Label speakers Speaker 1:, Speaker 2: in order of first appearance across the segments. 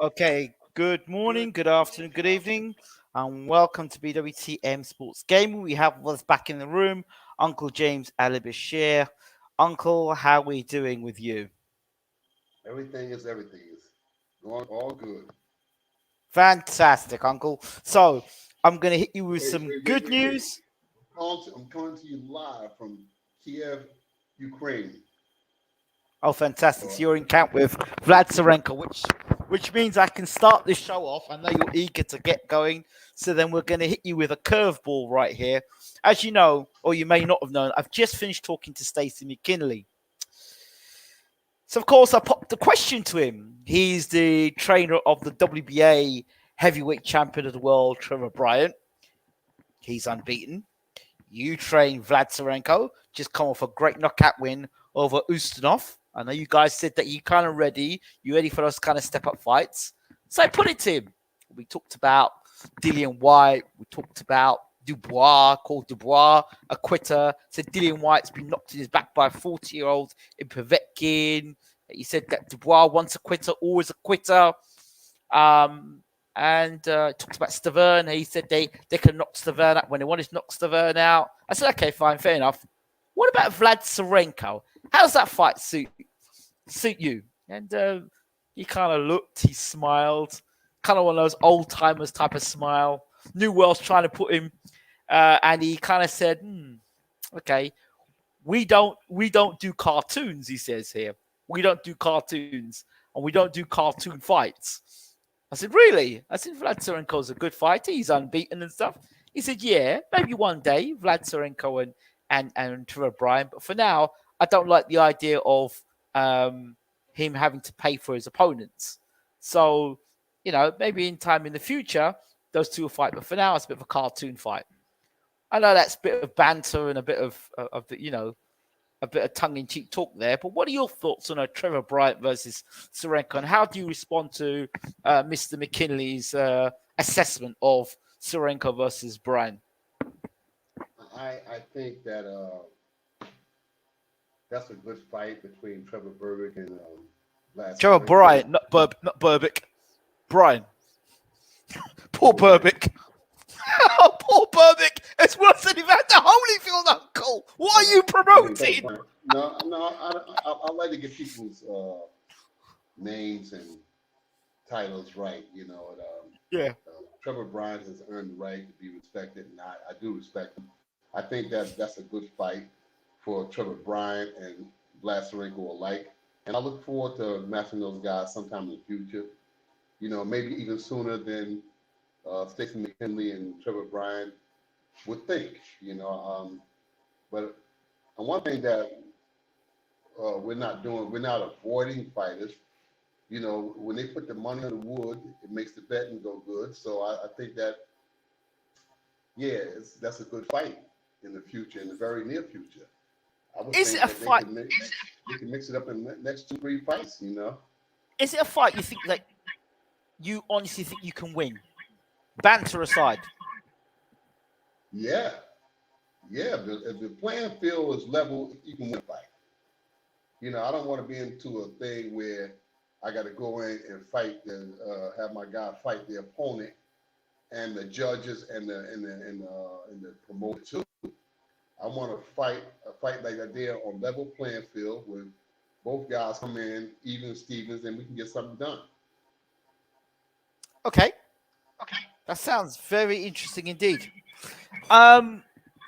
Speaker 1: Okay, good morning, good afternoon, good evening, and welcome to BWTM Sports Gaming. We have with us back in the room, Uncle James Ali Bashir. Uncle, how we doing with you?
Speaker 2: Everything is everything. Is going all good.
Speaker 1: Fantastic, Uncle. So, I'm going to hit you with
Speaker 2: Wait,
Speaker 1: some
Speaker 2: wait, wait,
Speaker 1: good
Speaker 2: wait, wait.
Speaker 1: news.
Speaker 2: I'm coming to you live from Kiev, Ukraine.
Speaker 1: Oh, fantastic. So
Speaker 2: So
Speaker 1: you're in camp with Vlad Tsarenko, which means I can start this show off. I know you're eager to get going. So then we're going to hit you with a curveball right here. As you know, or you may not have known, I've just finished talking to Stacey McKinley. So, of course, I popped the question to him. He's the trainer of the WBA heavyweight champion of the world, Trevor Bryant. He's unbeaten. You train Vlad Tsarenko, just come off a great knockout win over Ustinov. I know you guys said that you're kind of ready. You're ready for those kind of step-up fights. So I put it to him. We talked about Dillian White. We talked about Dubois, called Dubois a quitter. Said Dillian White's been knocked in his back by a 40-year-old in Povetkin. He said that Dubois once a quitter, always a quitter. And talked about Stavern. He said they can knock Stavern out when they wanted to knock Stavern out. I said, okay, fine, fair enough. What about Vlad Tsarenko? How does that fight suit you? And he kind of looked, he smiled, kind of one of those old timers type of smile. New World's trying to put him, and he kind of said, okay, we don't do cartoons. He says here, we don't do cartoons, and we don't do cartoon fights. I said, really? I said, Vlad Tsarenko's a good fighter. He's unbeaten and stuff. He said, yeah, maybe one day, Vlad Tsarenko and Trevor Bryant. But for now, I don't like the idea of him having to pay for his opponents. So, maybe in time in the future, those two will fight. But for now, it's a bit of a cartoon fight. I know that's a bit of banter and a bit of a bit of tongue-in-cheek talk there. But what are your thoughts on a Trevor Bryant versus Tsarenko, and how do you respond to Mr. McKinley's assessment of Tsarenko versus Bryant?
Speaker 2: I think that that's a good fight between Trevor Berbick and Vlad
Speaker 1: Trevor
Speaker 2: Tsarenko.
Speaker 1: Bryant, not Berbick. Bryant. Poor Berbick. Oh, poor Berbick. It's worse than you've had the Holyfield, Uncle. What are you promoting?
Speaker 2: No, I like to get people's names and titles right.
Speaker 1: Yeah.
Speaker 2: Trevor Bryant has earned the right to be respected, and I do respect him. I think that that's a good fight for Trevor Bryant and Vlad Tsarenko alike. And I look forward to matching those guys sometime in the future. Maybe even sooner than Stacey McKinley and Trevor Bryant would think. But one thing that we're not doing, we're not avoiding fighters. When they put the money on the wood, it makes the betting go good. So I think that, yeah, that's a good fight in the future, in the very near future. I would
Speaker 1: Is it
Speaker 2: think
Speaker 1: a
Speaker 2: that
Speaker 1: fight?
Speaker 2: they can mix it up in the next 2, 3 fights.
Speaker 1: Is it a fight you think that you honestly think you can win? Banter aside.
Speaker 2: Yeah, yeah. If the playing field is level, you can win a fight. I don't want to be into a thing where I got to go in and fight have my guy fight the opponent and the judges and the promoter too. I want to fight a fight like I did on level playing field where both guys come in even Stevens and we can get something done.
Speaker 1: Okay. That sounds very interesting indeed. And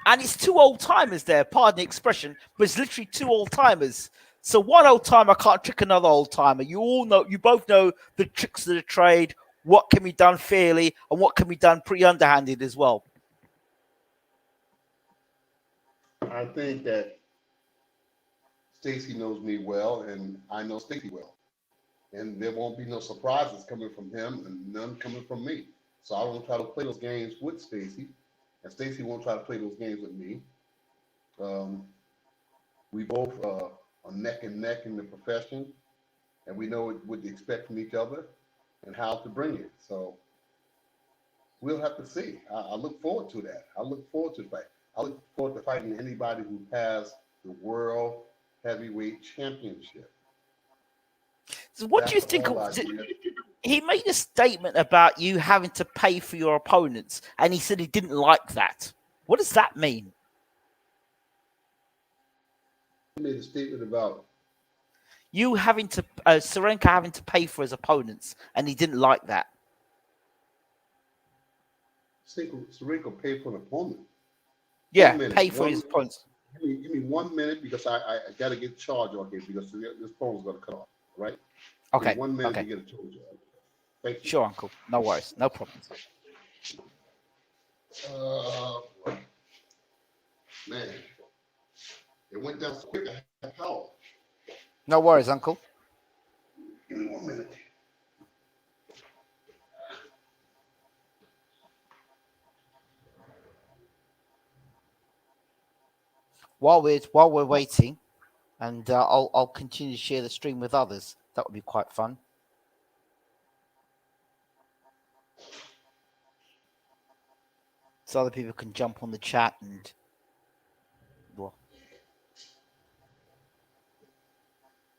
Speaker 1: it's two old timers there, pardon the expression, but it's literally two old timers. So one old timer can't trick another old timer. You both know the tricks of the trade, what can be done fairly and what can be done pretty underhanded as well.
Speaker 2: I think that Stacey knows me well and I know Stacey well. And there won't be no surprises coming from him and none coming from me. So I won't try to play those games with Stacey, and Stacey won't try to play those games with me. Um, we both are neck and neck in the profession, and we know what to expect from each other and how to bring it. So we'll have to see. I look forward to that. I look forward to fight. I look forward to fighting anybody who has the world heavyweight championship.
Speaker 1: So what do you
Speaker 2: That's
Speaker 1: think?
Speaker 2: all I do.
Speaker 1: he made a statement about you having to pay for your opponents, and he said he didn't like that. What does that mean?
Speaker 2: He made a statement about
Speaker 1: You having to Serenka having to pay for his opponents, and he didn't like that.
Speaker 2: Serenka paid for an opponent.
Speaker 1: Yeah, pay for his opponents.
Speaker 2: Give me 1 minute because I got to get charged on here because this phone's going to cut off, right?
Speaker 1: Okay.
Speaker 2: 1 minute
Speaker 1: Okay.
Speaker 2: to get a charge. Thank you.
Speaker 1: Sure, Uncle. No worries. No problems.
Speaker 2: Man, it went down so quick. I had power.
Speaker 1: No worries, Uncle.
Speaker 2: Give me 1 minute.
Speaker 1: While we're waiting, and I'll continue to share the stream with others. That would be quite fun. So other people can jump on the chat and. Well.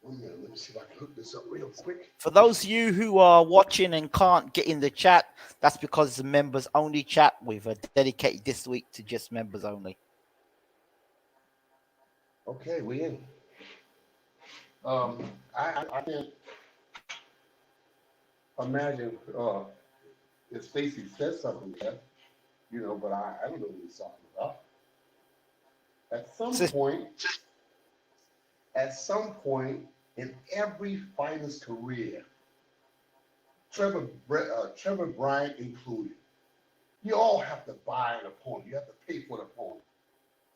Speaker 2: 1 minute. Let me see if I can hook this up real quick.
Speaker 1: For those of you who are watching and can't get in the chat, that's because it's a members only chat. We've dedicated this week to just members only.
Speaker 2: Okay, we in. I can't imagine if Stacy said something yet, but I don't know what he's talking about. At some point in every fighter's career, Trevor Bryant included, you all have to buy an opponent. You have to pay for the opponent.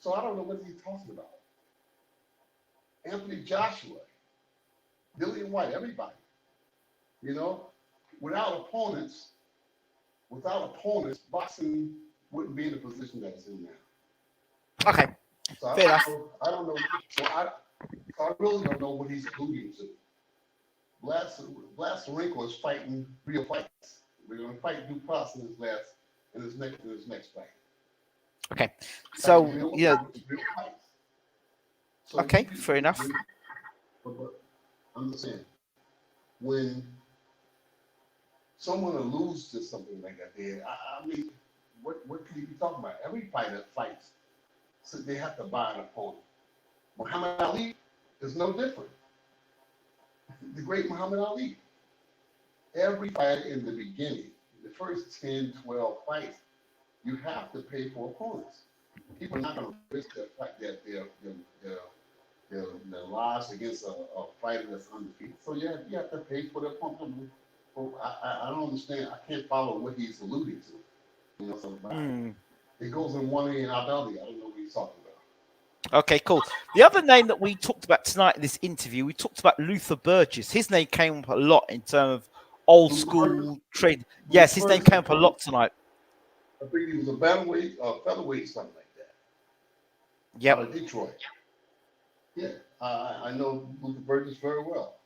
Speaker 2: So I don't know what he's talking about. Anthony Joshua, Dillian White, everybody. Without opponents, boxing wouldn't be in the position that it's in now.
Speaker 1: Okay.
Speaker 2: So
Speaker 1: fair enough.
Speaker 2: I don't know. So I really don't know what he's alluding to. Blaserenko is fighting real fights. We're going to fight due process in his next fight.
Speaker 1: Okay. So
Speaker 2: real fights. So
Speaker 1: okay, fair enough.
Speaker 2: But I'm just saying, when someone alludes to something like that, I mean, what can you be talking about? Every fighter fights, so they have to buy an opponent. Muhammad Ali is no different. The great Muhammad Ali. Every fighter in the beginning, the first 10, 12 fights, you have to pay for opponents. People are not going to risk their lives against a fighter that's undefeated. So you have to pay for the opponent. I don't understand. I can't follow what he's alluding to. It goes in one ear and out the other. I don't know what he's talking about.
Speaker 1: Okay, cool. The other name that we talked about tonight in this interview, we talked about Luther Burgess. His name came up a lot in terms of old school trade. Yes, his name came up a lot tonight.
Speaker 2: I think he was a featherweight, something like that.
Speaker 1: Yeah.
Speaker 2: Out of Detroit. Yeah, I know Luther Burgess very well.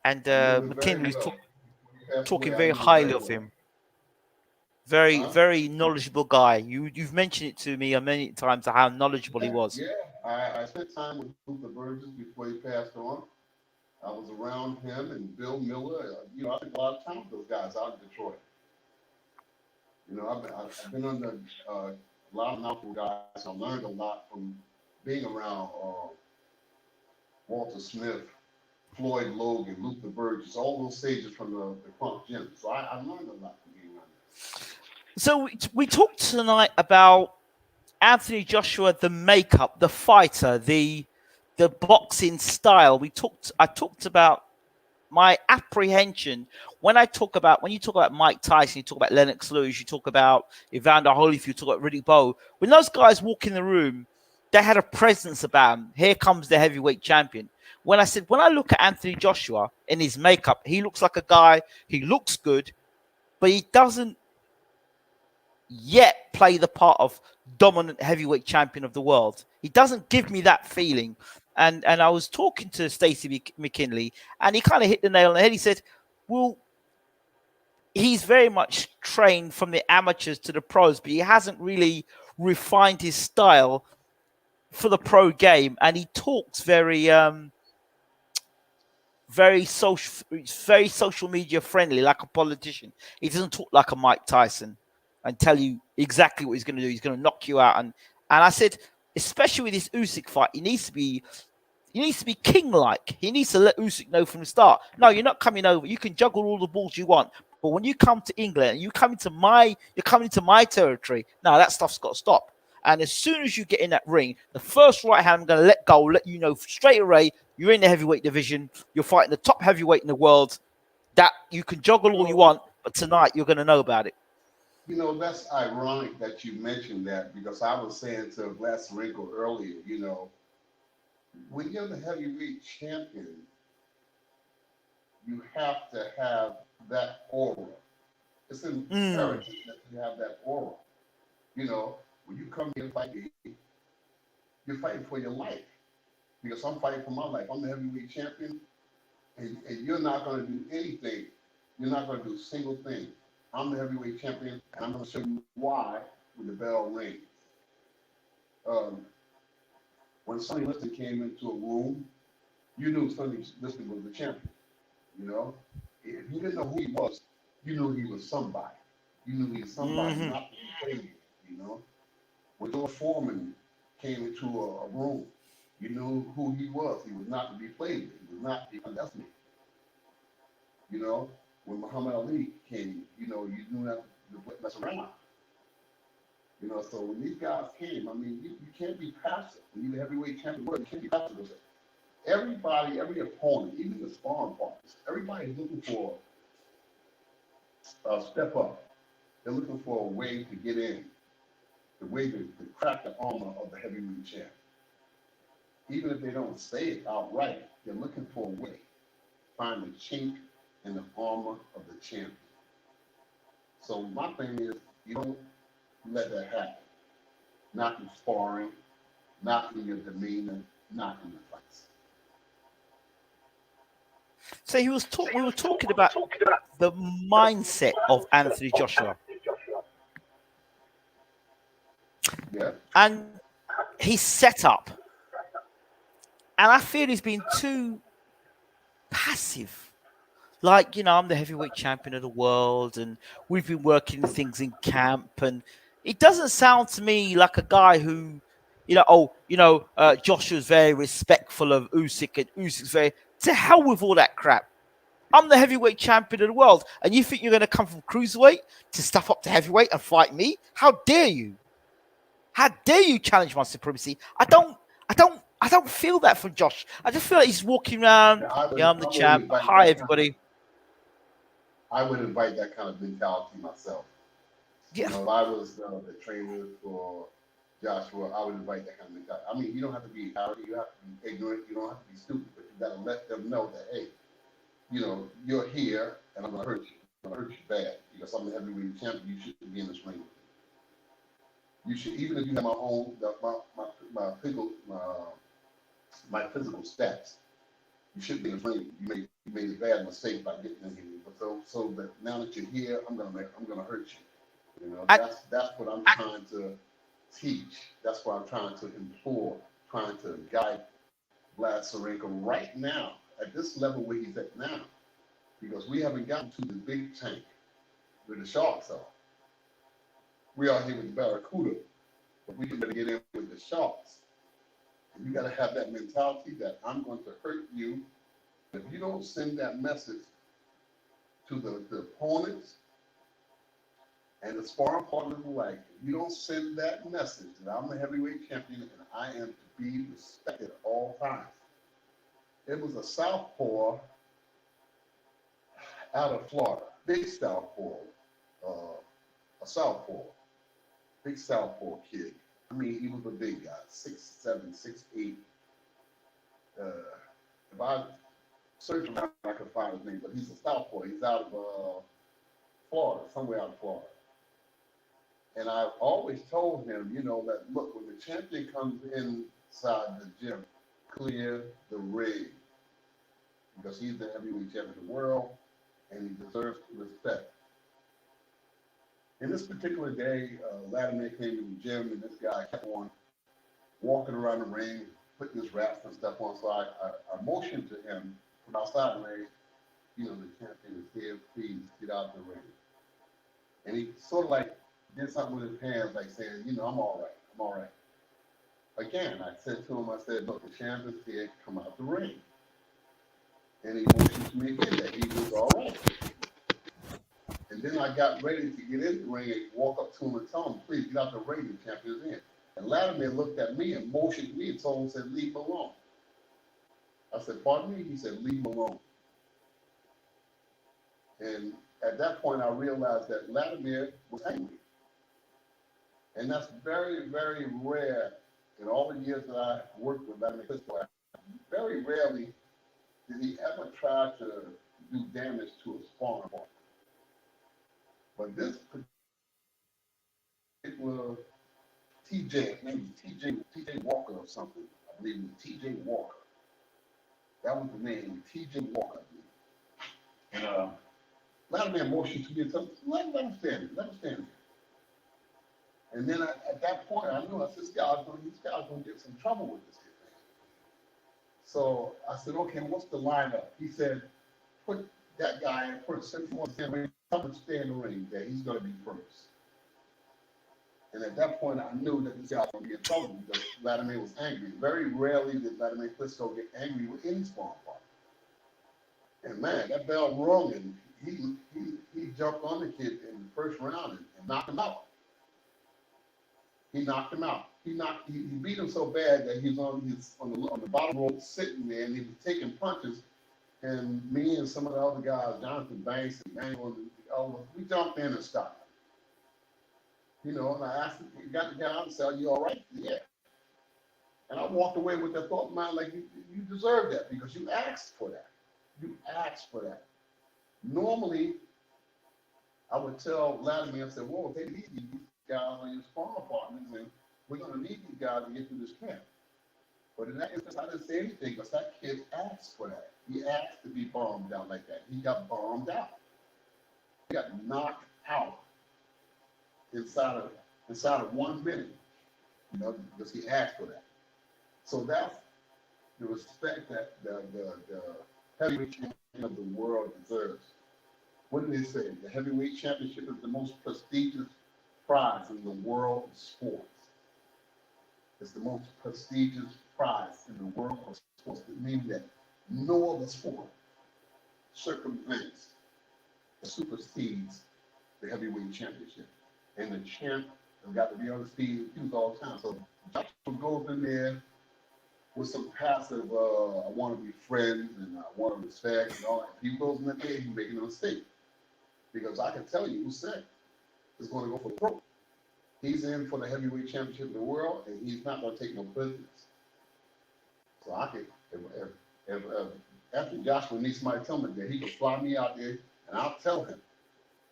Speaker 1: And McKinley was talking very highly of him. Very knowledgeable guy. You've mentioned it to me many times how knowledgeable he was.
Speaker 2: Yeah, I spent time with Luther Burgess before he passed on. I was around him and Bill Miller. I spent a lot of time with those guys out in Detroit. I've been under a lot of knowledgeable guys. I learned a lot from being around Walter Smith, Floyd Logan, Luther Burgess, all those sages from the Crunk Gym. So I learned a lot from being around there.
Speaker 1: So we talked tonight about Anthony Joshua, the makeup, the fighter, the boxing style. I talked about my apprehension when you talk about Mike Tyson, you talk about Lennox Lewis, you talk about Evander Holyfield, you talk about Riddick Bowe. When those guys walk in the room, they had a presence about them. Here comes the heavyweight champion. When I look at Anthony Joshua in his makeup, he looks like a guy, he looks good, but he doesn't yet play the part of dominant heavyweight champion of the world. He doesn't give me that feeling. And I was talking to Stacey McKinley, and he kind of hit the nail on the head. He said, well, he's very much trained from the amateurs to the pros, but he hasn't really refined his style for the pro game. And he talks very very social media friendly, like a politician. He doesn't talk like a Mike Tyson and tell you exactly what he's going to do. He's going to knock you out. And I said, especially with this Usyk fight, he needs to be king-like. He needs to let Usyk know from the start. No, you're not coming over. You can juggle all the balls you want, but when you come to England and you're coming into my territory. Now that stuff's got to stop. And as soon as you get in that ring, the first right hand I'm going to let go, let you know straight away you're in the heavyweight division. You're fighting the top heavyweight in the world. That you can juggle all you want, but tonight you're going to know about it.
Speaker 2: You know, that's ironic that you mentioned that because I was saying to Vlasarenko earlier, you know, when you're the heavyweight champion, you have to have that aura. It's imperative that you have that aura. You know, when you come here and fight me, you're fighting for your life. Because I'm fighting for my life. I'm the heavyweight champion, and you're not going to do anything. You're not going to do a single thing. I'm the heavyweight champion, and I'm going to show you why when the bell rings. When Sonny Liston came into a room, you knew Sonny Liston was the champion. You know, if you didn't know who he was, you knew he was somebody. You knew he was somebody not to be played with. You know, when George Foreman came into a room, you knew who he was. He was not to be played with. He was not to be underestimated. You know, when Muhammad Ali came, you know, you knew that to mess around. You know, so when these guys came, I mean, you can't be passive. When you're the heavyweight champion, you can't be passive with it. Everybody, every opponent, even the sparring partners, everybody's looking for a step up. They're looking for a way to get in, the way to crack the armor of the heavyweight champ. Even if they don't say it outright, they're looking for a way to find the chink in the armor of the champion. So my thing is, you don't let that happen. Not in sparring, not in your demeanor, not in the fights.
Speaker 1: So we were talking about the mindset of Anthony Joshua.
Speaker 2: Yeah.
Speaker 1: And he's set up. And I feel he's been too passive. Like, you know, I'm the heavyweight champion of the world and we've been working things in camp. And it doesn't sound to me like a guy who, Joshua's very respectful of Usyk and Usyk's very, to hell with all that crap. I'm the heavyweight champion of the world. And you think you're going to come from cruiserweight to stuff up to heavyweight and fight me? How dare you? How dare you challenge my supremacy? I don't feel that from Josh. I just feel like he's walking around. Yeah, I'm the champ. Hi, everybody.
Speaker 2: I would invite that kind of mentality myself.
Speaker 1: Yeah.
Speaker 2: You know, if I was the trainer for Joshua, I would invite that kind of mentality. I mean, you don't have to be arrogant. You have to be ignorant. You don't have to be stupid. But you got to let them know that, hey, you know, you're here, and I'm going to hurt you. I'm going to hurt you bad because I'm the heavyweight champion. You shouldn't be in this ring with me. You should, even if you have my physical stats, you shouldn't be in the ring. You made a bad mistake by getting in here. But so that now that you're here, I'm gonna hurt you. You know, that's what I'm trying to teach. That's what I'm trying to implore, trying to guide Vlasarenko right now at this level where he's at now, because we haven't gotten to the big tank where the sharks are. We are here with the Barracuda, but we can better get in with the sharks. And you got to have that mentality that I'm going to hurt you. If you don't send that message to the opponents and the sparring partners alike, if you don't send that message that I'm the heavyweight champion and I am to be respected at all times. It was a southpaw out of Florida, big southpaw, a southpaw, big southpaw kid. I mean, he was a big guy, 6'7", 6'8". If I search him out, I could find his name, but he's a southpaw. He's out of Florida, somewhere out of Florida. And I've always told him, you know, that look, when the champion comes inside the gym, clear the ring, because he's the heavyweight champion of the world, and he deserves respect. In this particular day, Vladimir came to the gym, and this guy kept on walking around the ring, putting his wraps and stuff on. So I motioned to him from outside the ring, you know, the champion is here, please get out the ring. And he sort of like did something with his hands, like saying, you know, I'm all right, I'm all right. Again, I said to him, I said, look, the champion's here, come out the ring. And he motioned to me again that he was all right. And then I got ready to get in the ring and walk up to him and tell him, please get out the ring, the champion's in. And Latimer looked at me and motioned me and told him, said, leave him alone. I said, pardon me? He said, leave him alone. And at that point, I realized that Latimer was angry. And that's very, very rare in all the years that I worked with Latimer. Very rarely did he ever try to do damage to a sparring partner. But this particular TJ Walker or something, I believe it was TJ Walker. That was the name, TJ Walker. And Latimer motioned to me and said, let him stand there. And then at that point, I knew, I said, this guy's going to get some trouble with this kid. So I said, okay, what's the lineup? He said, put that guy in first. Since he wants to stay in the ring, that he's going to be first. And at that point, I knew that this guy was going to get in trouble because Latimer was angry. Very rarely did Latimer Klitschko get angry with any sparring partner. And man, that bell rung, and he jumped on the kid in the first round and knocked him out. He knocked him out. He beat him so bad that he was on the bottom rope sitting there, and he was taking punches. And me and some of the other guys, Jonathan Banks and Manuel, we jumped in and stopped. You know, and I asked him, he got the guy out and said, are you all right? Yeah. And I walked away with that thought in mind, like, you deserve that because you asked for that. You asked for that. Normally, I would tell Latimer, I said, whoa, take it easy. These guys are your sparring partners, and we're going to need these guys to get through this camp. But in that instance, I didn't say anything because that kid asked for that. He asked to be bombed out like that. He got bombed out. He got knocked out inside of 1 minute, you know, because he asked for that. So that's the respect that the heavyweight champion of the world deserves. What did they say? The heavyweight championship is the most prestigious prize in the world of sports. It's the most prestigious prize in the world of sports. It means that no other sport circumvents or supersedes the heavyweight championship. And the champ has got to be on the feet all the time. So Joshua goes in there with some passive, I want to be friends and I want to respect and all that. If he goes in there, he's making a mistake. Because I can tell you, Usyk is going to go for the pro. He's in for the heavyweight championship in the world, and he's not going to take no prisoners. So I can, if after Joshua needs somebody to tell me that he can fly me out there, and I'll tell him.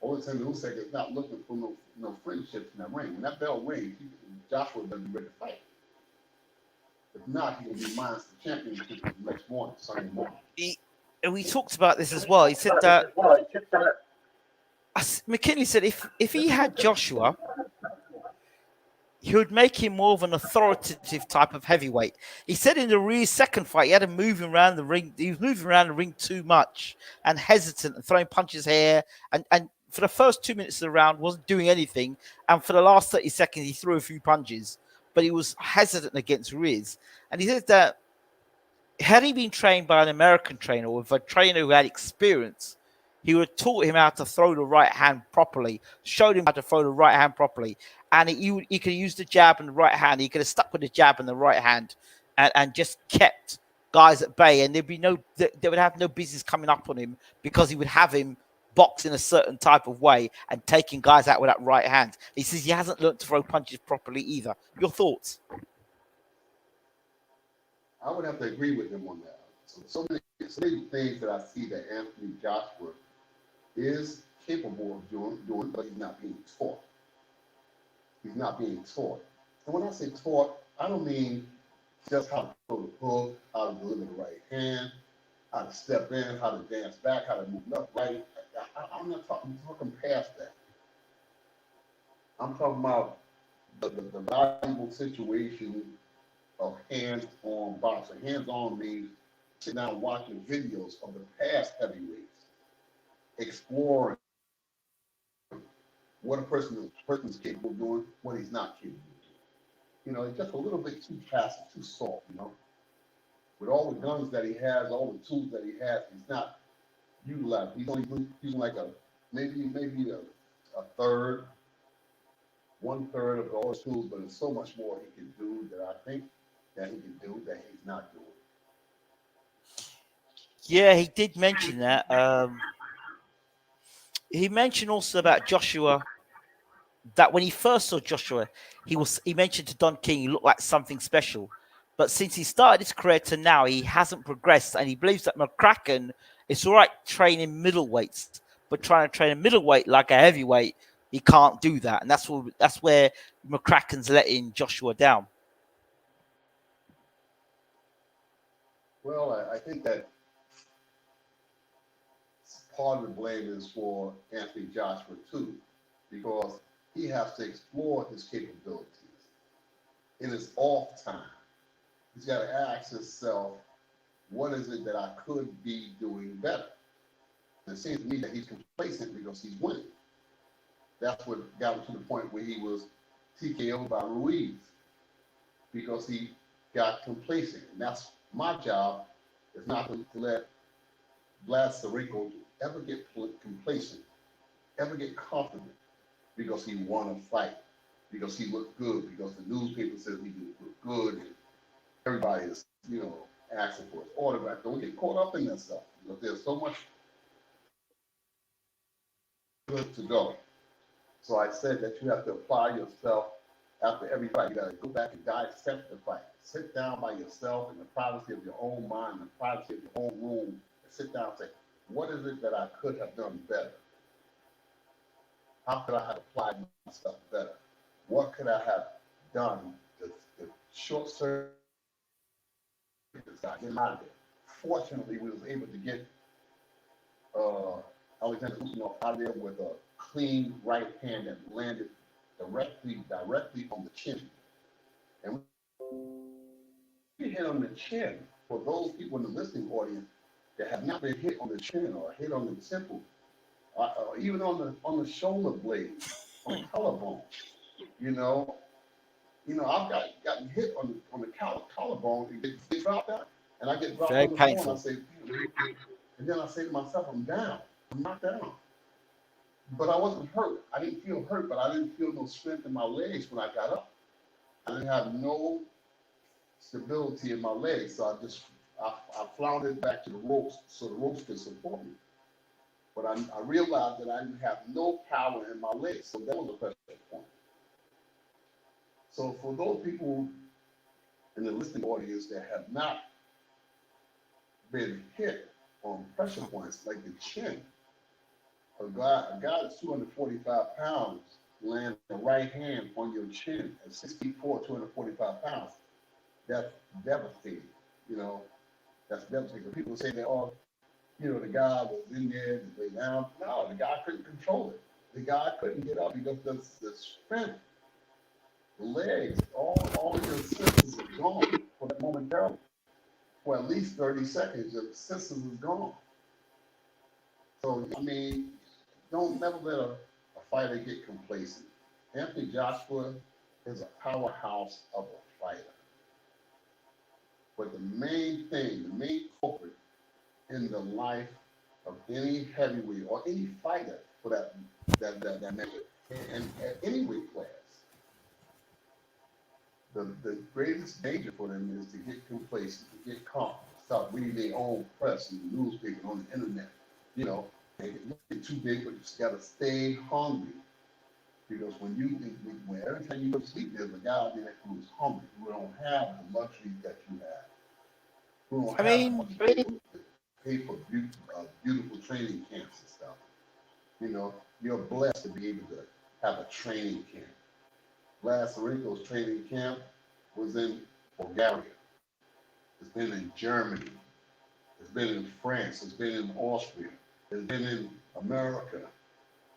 Speaker 2: Oleksandr Usyk is not looking for no friendships in that ring. When that bell rings, Joshua doesn't be ready to fight. If not, he will be minus the championship the next morning, Sunday morning.
Speaker 1: We talked about this as well. He said that McKinley said if he had Joshua, he would make him more of an authoritative type of heavyweight. He said in the Ruiz second fight, he had him moving around the ring. He was moving around the ring too much and hesitant and throwing punches here. And for the first 2 minutes of the round, wasn't doing anything. And for the last 30 seconds, he threw a few punches. But he was hesitant against Ruiz. And he says that had he been trained by an American trainer or with a trainer who had experience, he would have taught him how to throw the right hand properly, showed him how to throw the right hand properly. And he could use the jab and the right hand. He could have stuck with the jab and the right hand and just kept guys at bay. And they would have no business coming up on him because he would have him boxing a certain type of way and taking guys out with that right hand. He says he hasn't learned to throw punches properly either. Your thoughts?
Speaker 2: I would have to agree with him on that. So many things that I see that Anthony Joshua is capable of doing, but he's not being taught. He's not being taught. And when I say taught, I don't mean just how to throw the hook, how to deliver the right hand, how to step in, how to dance back, how to move left, right. I'm not talking, I'm talking past that. I'm talking about the valuable situation of hands-on boxing. Hands-on means sit down watching videos of the past heavyweights, exploring what a person's capable of doing, what he's not capable of doing. You know, he's just a little bit too passive, too soft, you know. With all the guns that he has, all the tools that he has, he's not utilizing. He's only using like maybe a third, 1/3 of all his tools, but there's so much more he can do that I think that he can do that he's not doing.
Speaker 1: Yeah, he did mention that. He mentioned also about Joshua that when he first saw Joshua, he mentioned to Don King he looked like something special. But since he started his career to now, he hasn't progressed, and he believes that McCracken is all right training middleweights, but trying to train a middleweight like a heavyweight, he can't do that, and that's where McCracken's letting Joshua down.
Speaker 2: Well, I think that part of the blame is for Anthony Joshua too, because he has to explore his capabilities in his off time. He's got to ask himself, what is it that I could be doing better? And it seems to me that he's complacent because he's winning. That's what got him to the point where he was TKO'd by Ruiz, because he got complacent. And that's my job, is not to let Vlad Sarico ever get complacent, ever get confident because he won a fight, because he looked good, because the newspaper says he looked good, and everybody is, asking for his autograph. Don't get caught up in that stuff, because there's so much good to go. So I said that you have to apply yourself after every fight. You got to go back and dissect the fight. Sit down by yourself in the privacy of your own mind, the privacy of your own room, and sit down and say, what is it that I could have done better? How could I have applied myself better? What could I have done to short circuit this guy, get him out of there? Fortunately, we was able to get Alexander Usyk out of there with a clean right hand that landed directly on the chin. And we hit on the chin. For those people in the listening audience that have not been hit on the chin or hit on the temple, or even on the shoulder blade, on the collarbone, I've gotten hit on the collarbone and get dropped out, and I get dropped
Speaker 1: Very
Speaker 2: on the
Speaker 1: painful.
Speaker 2: floor, and I say, and then I say to myself, I'm down, I'm knocked down. But I wasn't hurt. I didn't feel hurt, but I didn't feel no strength in my legs when I got up. I didn't have no stability in my legs, so I floundered back to the ropes so the ropes could support me. But I realized that I didn't have no power in my legs, so that was a pressure point. So for those people in the listening audience that have not been hit on pressure points like the chin, a guy that's 245 pounds land the right hand on your chin at 6'4", 245 pounds, that's devastating. That's devastating. People say that, the guy was in there to lay down. No, the guy couldn't control it. The guy couldn't get up because the strength, the legs, all your senses are gone for that momentarily. For at least 30 seconds, your senses is gone. So, don't never let a fighter get complacent. Anthony Joshua is a powerhouse of a fighter. But the main culprit in the life of any heavyweight or any fighter for that matter, and at any weight class, the greatest danger for them is to get complacent, to get comfortable, start reading their own press and the newspaper on the internet. They get too big, but you just gotta stay hungry. Because when every time you go to sleep, there's a guy out there who is hungry, who don't have the luxury that you have. Who don't have much to pay for beautiful training camps and stuff. You're blessed to be able to have a training camp. Vlad Sarico's training camp was in Bulgaria. It's been in Germany. It's been in France. It's been in Austria. It's been in America.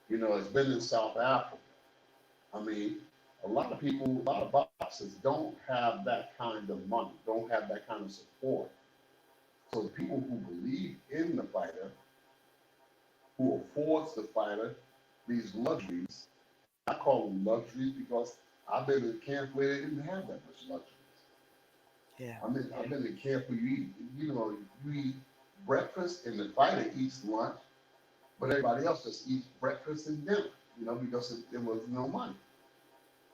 Speaker 2: It's been in South Africa. A lot of boxers don't have that kind of money, don't have that kind of support So the people who believe in the fighter, who affords the fighter these luxuries, I call them luxuries because I've been in camp where they didn't have that much luxuries.
Speaker 1: Yeah.
Speaker 2: I've been in camp where you eat breakfast and the fighter eats lunch, but everybody else just eats breakfast and dinner, because there was no money.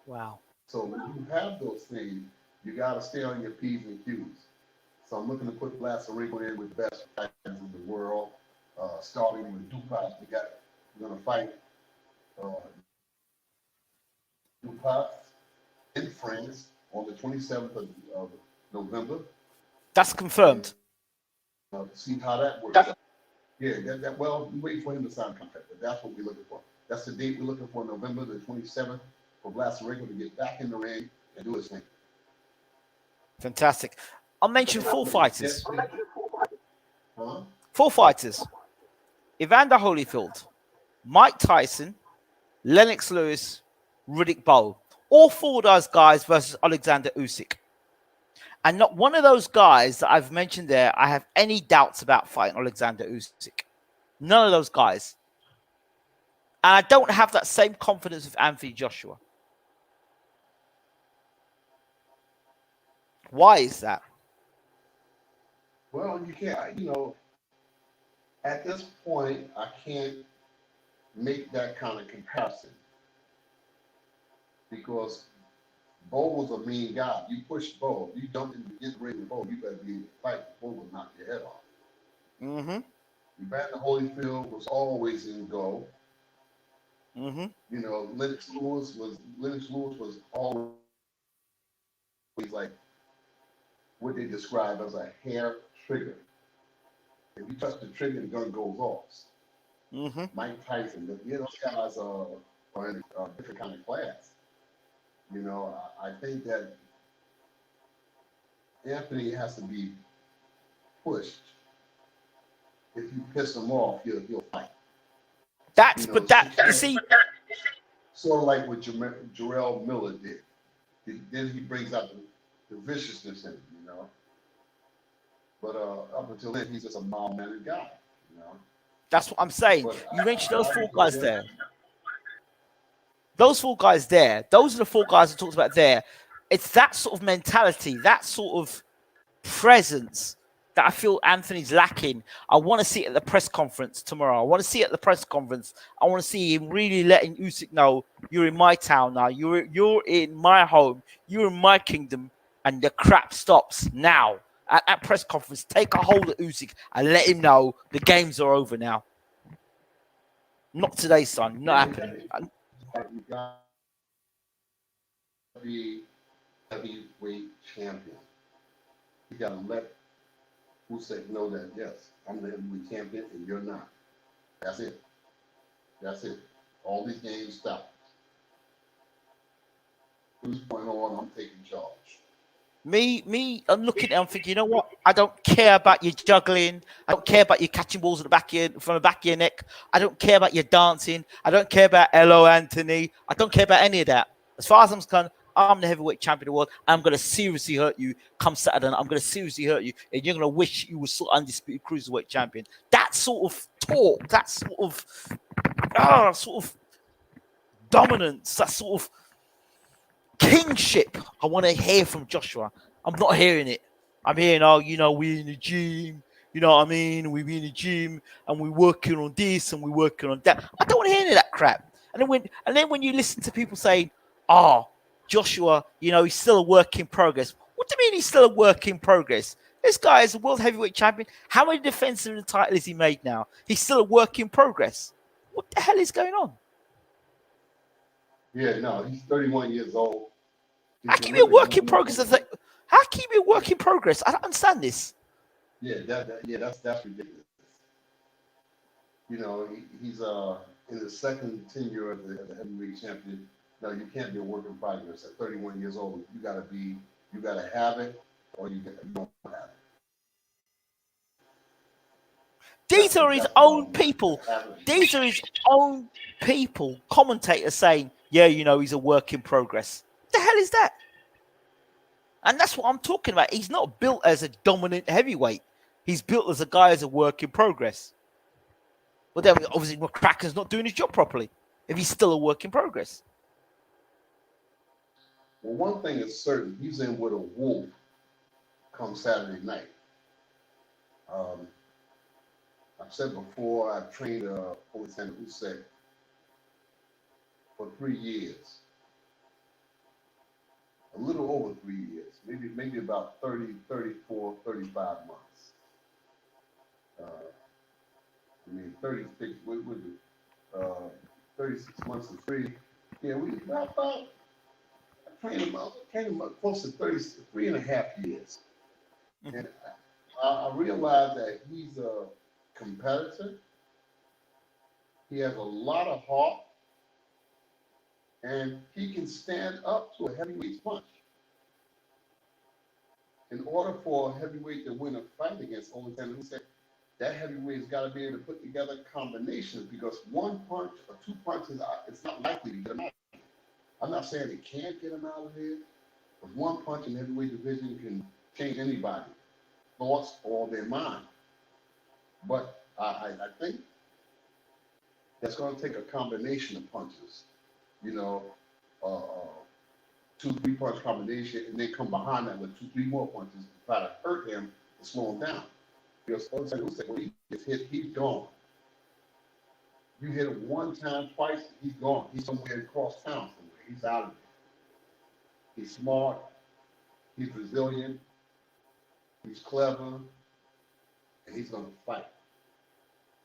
Speaker 1: Wow.
Speaker 2: So when you have those things, you got to stay on your P's and Q's. So I'm looking to put Blasarico in with best fighters in the world, starting with Dupas. We're going to fight Dupas in France on the 27th of November.
Speaker 1: That's confirmed.
Speaker 2: See how that works out. Yeah, well, we wait for him to sign a contract, but that's what we're looking for. That's the date we're looking for, November the 27th, for Blasarico to get back in the ring and do his thing.
Speaker 1: Fantastic. I'll mention 4 fighters.
Speaker 2: Huh?
Speaker 1: 4 fighters. Evander Holyfield, Mike Tyson, Lennox Lewis, Riddick Bowe. All 4 of those guys versus Alexander Usyk. And not one of those guys that I've mentioned there, I have any doubts about fighting Alexander Usyk. None of those guys. And I don't have that same confidence with Anthony Joshua. Why is that?
Speaker 2: Well, you can't, at this point, I can't make that kind of comparison because Bo was a mean guy. You push Bo, you dump in the ring with Bo, you better be in the fight. Bo will knock your head off.
Speaker 1: Mm-hmm.
Speaker 2: Evander Holyfield was always in go.
Speaker 1: Mm-hmm.
Speaker 2: Lennox Lewis was always like what they describe as a hair trigger. If you touch the trigger, the gun goes off.
Speaker 1: Mm-hmm.
Speaker 2: Mike Tyson, those guys are in a different kind of class. I think that Anthony has to be pushed. If you piss him off, he'll fight.
Speaker 1: You see,
Speaker 2: sort of like what Jarrell Miller did. Then he brings out the viciousness in him, But up until then, he's just a mild-mannered guy,
Speaker 1: That's what I'm saying.
Speaker 2: But
Speaker 1: you mentioned those 4 guys there. Those 4 guys there, those are the 4 guys I talked about there. It's that sort of mentality, that sort of presence that I feel Anthony's lacking. I want to see it at the press conference tomorrow. I want to see it at the press conference. I want to see him really letting Usyk know, you're in my town now. You're in my home. You're in my kingdom. And the crap stops now. At that press conference, take a hold of Usyk and let him know the games are over now. Not today, son. Not happening.
Speaker 2: You got to be heavyweight champion. You got to let Usyk know that, yes, I'm the heavyweight champion and you're not. That's it. All these games stop. From this point on, I'm taking charge.
Speaker 1: I'm looking at it, I'm thinking, you know what? I don't care about your juggling. I don't care about your catching balls from the back of your neck. I don't care about your dancing. I don't care about hello, Anthony. I don't care about any of that. As far as I'm concerned, I'm the heavyweight champion of the world. I'm going to seriously hurt you come Saturday night. I'm going to seriously hurt you. And you're going to wish you were still undisputed cruiserweight champion. That sort of talk, that sort of dominance, that sort of kingship I want to hear from Joshua. I'm not hearing it. I'm hearing, we're in the gym. You know what I mean? We're in the gym and we're working on this and we're working on that. I don't want to hear any of that crap. And then when you listen to people saying, Joshua, he's still a work in progress. What do you mean he's still a work in progress? This guy is a world heavyweight champion. How many defenses of the title has he made now? He's still a work in progress. What the hell is going on?
Speaker 2: Yeah, no, he's 31 years old.
Speaker 1: How can he be a work in progress? How can he be a work in progress? I don't understand this.
Speaker 2: Yeah, that's ridiculous. He's in the second tenure of the heavyweight champion. No, you can't be a work in progress at 31 years old. You gotta have it, or you don't have it.
Speaker 1: These are his own people. These are his own people, commentators saying, yeah, he's a work in progress. What the hell is that? And that's what I'm talking about. He's not built as a dominant heavyweight. He's built as a guy as a work in progress. But then obviously McCracken's not doing his job properly if he's still a work in progress.
Speaker 2: Well, one thing is certain, he's in with a wolf come Saturday night. I've said before, I've trained OLEKSANDR Usyk for 3 years. A little over 3 years, maybe about 30, 34, 35 months. 36, 36 months and 3. Yeah, we about I trained him up close to 33.5 years. And I realized that he's a competitor. He has a lot of heart, and he can stand up to a heavyweight punch. In order for a heavyweight to win a fight against OLEKSANDR Usyk, that heavyweight's got to be able to put together combinations, because one punch or two punches, it's not likely to get him out. I'm not saying it can't get him out of there, but one punch in the heavyweight division can change anybody's thoughts or their mind. But I think that's going to take a combination of punches, 2-3 punch combination, and then come behind that with 2-3 more punches to try to hurt him and slow him down. Because Usyk, when he gets hit, he's gone. You hit him one time, twice, he's gone. He's somewhere across town somewhere. He's out of there. He's smart. He's resilient. He's clever. And he's going to fight.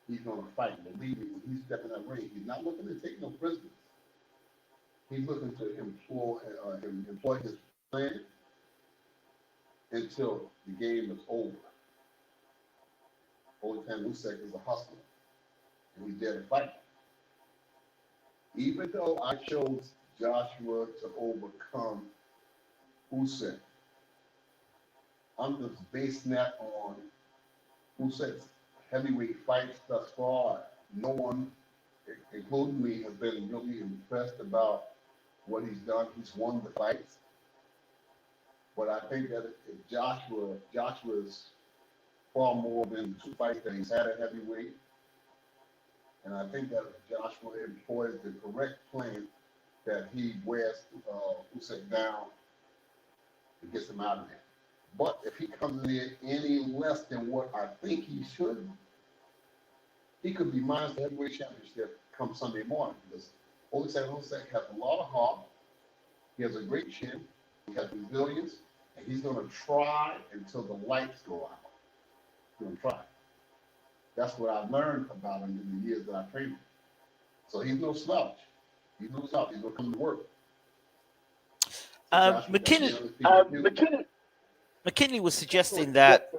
Speaker 2: He's going to fight. Believe me, when he's stepping that ring, he's not looking to take no prisoners. He's looking to employ his plan until the game is over. OLEKSANDR Usyk is a hustler, and he's there to fight. Even though I chose Joshua to overcome Usyk, I'm just basing that on Usyk's heavyweight fights thus far. No one, including me, has been really impressed about what he's done. He's won the fights. But I think that if Joshua's far more than 2 fights that he's had at heavyweight. And I think that if Joshua employs the correct plan, that he wears Usyk down and gets him out of there. But if he comes in there any less than what I think he should, he could be minus the heavyweight championship come Sunday morning, because OLEKSANDR Usyk has a lot of heart. He has a great chin. He has resilience, and he's going to try until the lights go out. He's going to try. That's what I've learned about him in the years that I've trained him. So he's no slouch. He's no slouch. He's going to come to work.
Speaker 1: McKinley was suggesting that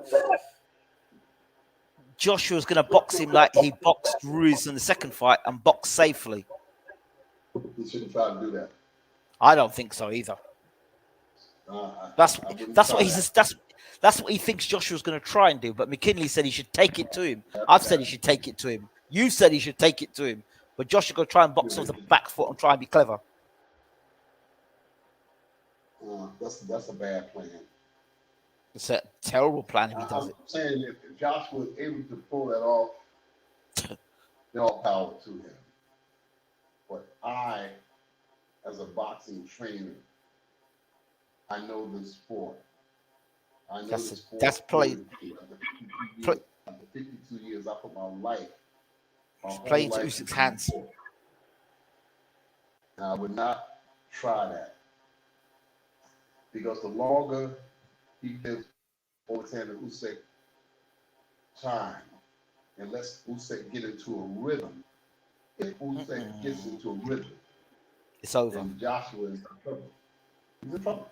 Speaker 1: Joshua's going to box him like he boxed Ruiz in the second fight and box safely.
Speaker 2: He shouldn't try to do that.
Speaker 1: I don't think so either. That's what he thinks Joshua's going to try and do. But McKinley said he should take it to him. I've said he should take it to him. You said he should take it to him. But Joshua going to try and box off the back foot and try and be clever.
Speaker 2: That's a bad plan.
Speaker 1: It's a terrible plan if he does it.
Speaker 2: I'm saying if Joshua is able to pull that off, then all power to him. But I, as a boxing trainer, I know the sport. I know the sport.
Speaker 1: That's played.
Speaker 2: After 52 years, I put my life.
Speaker 1: Playing to Usyk's hands.
Speaker 2: And I would not try that. Because the longer he gives OLEKSANDR Usyk time and lets Usyk get into a rhythm, if Usyk gets into a rhythm,
Speaker 1: it's over.
Speaker 2: Then Joshua is in trouble. He's in trouble.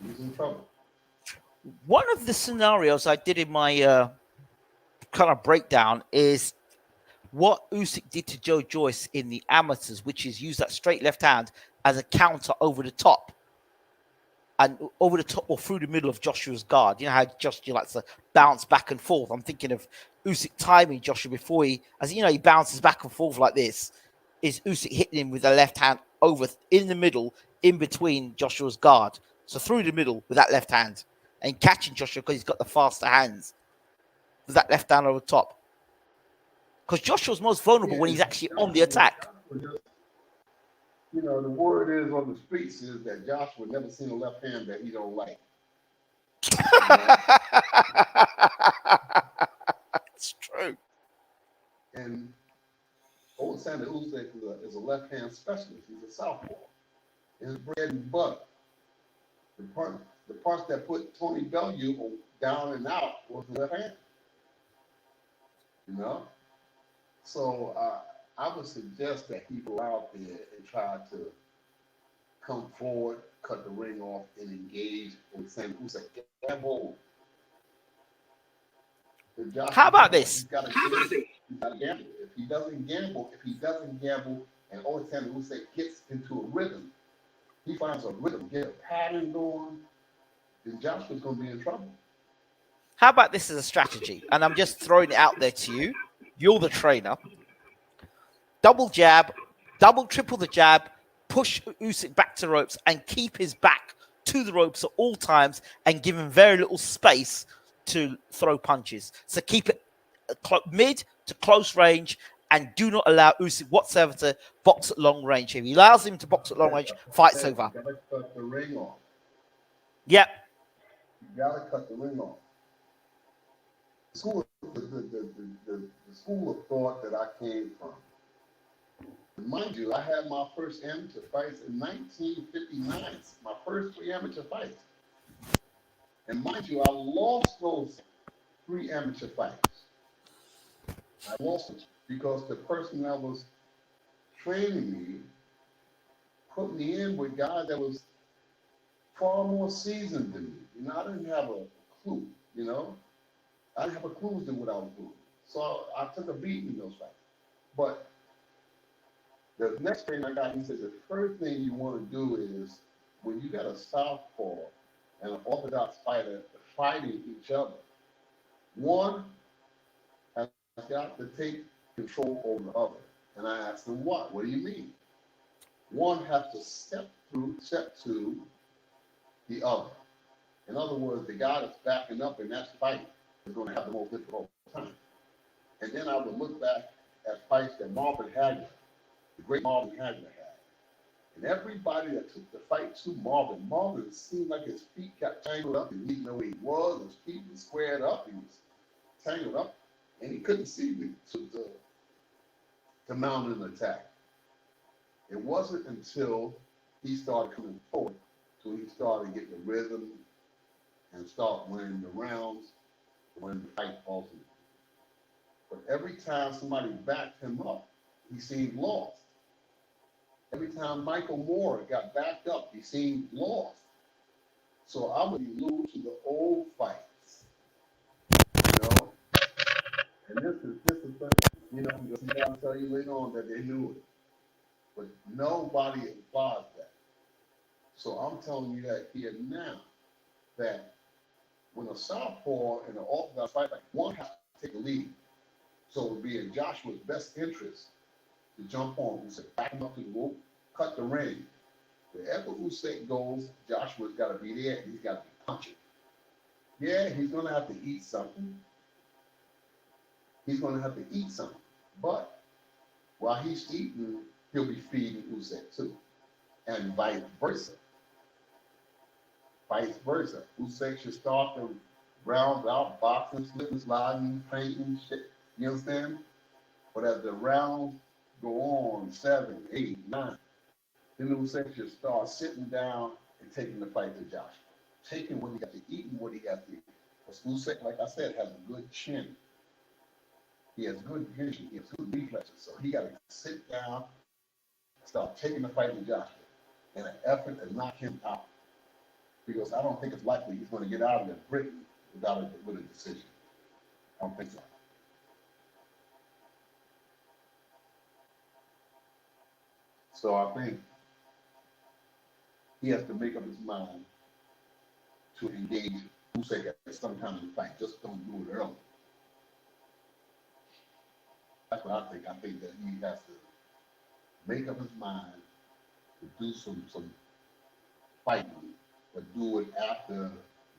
Speaker 2: He's in trouble.
Speaker 1: One of the scenarios I did in my kind of breakdown is what Usyk did to Joe Joyce in the amateurs, which is use that straight left hand as a counter over the top. And over the top or through the middle of Joshua's guard. You know how Joshua likes to bounce back and forth. I'm thinking of Usyk timing Joshua before he bounces back and forth like this. Is Usyk hitting him with the left hand over in the middle, in between Joshua's guard. So through the middle with that left hand. and catching Joshua because he's got the faster hands. With that left hand over the top. Because Joshua's most vulnerable when he's actually on the attack.
Speaker 2: You know, the word is on the streets is that Joshua never seen a left hand that he don't like.
Speaker 1: It's true.
Speaker 2: And OLEKSANDR Usyk is a left-hand specialist. He's a southpaw. His bread and butter. The parts that put Tony Bellew down and out was the left hand. You know? So I would suggest that he go out there and try to come forward, cut the ring off, and engage OLEKSANDR Usyk. Gamble.
Speaker 1: How about this?
Speaker 2: He's got to gamble. If he doesn't gamble, and OLEKSANDR Usyk gets into a rhythm, he finds a rhythm, get a pattern going, then Joshua's going to be in trouble.
Speaker 1: How about this as a strategy? And I'm just throwing it out there to you. You're the trainer. Double jab, triple the jab, push Usyk back to the ropes and keep his back to the ropes at all times and give him very little space to throw punches. So keep it mid to close range and do not allow Usyk whatsoever to box at long range. If he allows him to box at long range, fight's over.
Speaker 2: You got to cut the ring off.
Speaker 1: Yep.
Speaker 2: You got to cut the ring off. The school of thought that I came from. Mind you, I had my first amateur fights in 1959. My first 3 amateur fights. And mind you, I lost those 3 amateur fights. I lost them because the person that was training me put me in with guys that was far more seasoned than me. You know, I didn't have a clue, you know. I didn't have a clue as to what I was doing. So I took a beating in those fights. But the next thing I got, he said, the first thing you want to do is when you got a southpaw and an orthodox fighter fighting each other, one has got to take control over the other. And I asked him, what? What do you mean? One has to step to the other. In other words, the guy that's backing up in that fight is going to have the most difficult time. And then I would look back at fights that Marvin Hagler, the great Marvin Hagler had. And everybody that took the fight to Marvin seemed like his feet got tangled up. He didn't know where he was. His feet were squared up. He was tangled up. And he couldn't see to mount an attack. It wasn't until he started coming forward, so he started getting the rhythm and start winning the rounds, winning the fight ultimately. But every time somebody backed him up, he seemed lost. Every time Michael Moore got backed up, he seemed lost. So I would lose to the old fights, you know. And this is thing, you know, because he got to tell you later on that they knew it, but nobody advised that. So I'm telling you that here now, that when a southpaw and an orthodox fight, like one has to take a lead. So it would be in Joshua's best interest to jump on Usyk, back him up to the rope, cut the ring. Wherever Usyk goes, Joshua's got to be there and he's got to be punching. Yeah, he's going to have to eat something. But while he's eating, he'll be feeding Usyk too. And vice versa. Usyk should start the rounds out, boxing, slipping, sliding, painting, shit. You understand? But as the rounds go on, 7, 8, 9, then Usyk should start sitting down and taking the fight to Joshua. Taking what he got to eat and what he got to eat. Because Usyk, like I said, has a good chin. He has good vision. He has good reflexes. So he got to sit down and start taking the fight to Joshua in an effort to knock him out. Because I don't think it's likely he's going to get out of there Britain with a decision. I don't think so. So I think he has to make up his mind to engage Usyk at some time in the fight. Just don't do it early. That's what I think. I think that he has to make up his mind to do some fighting, but do it after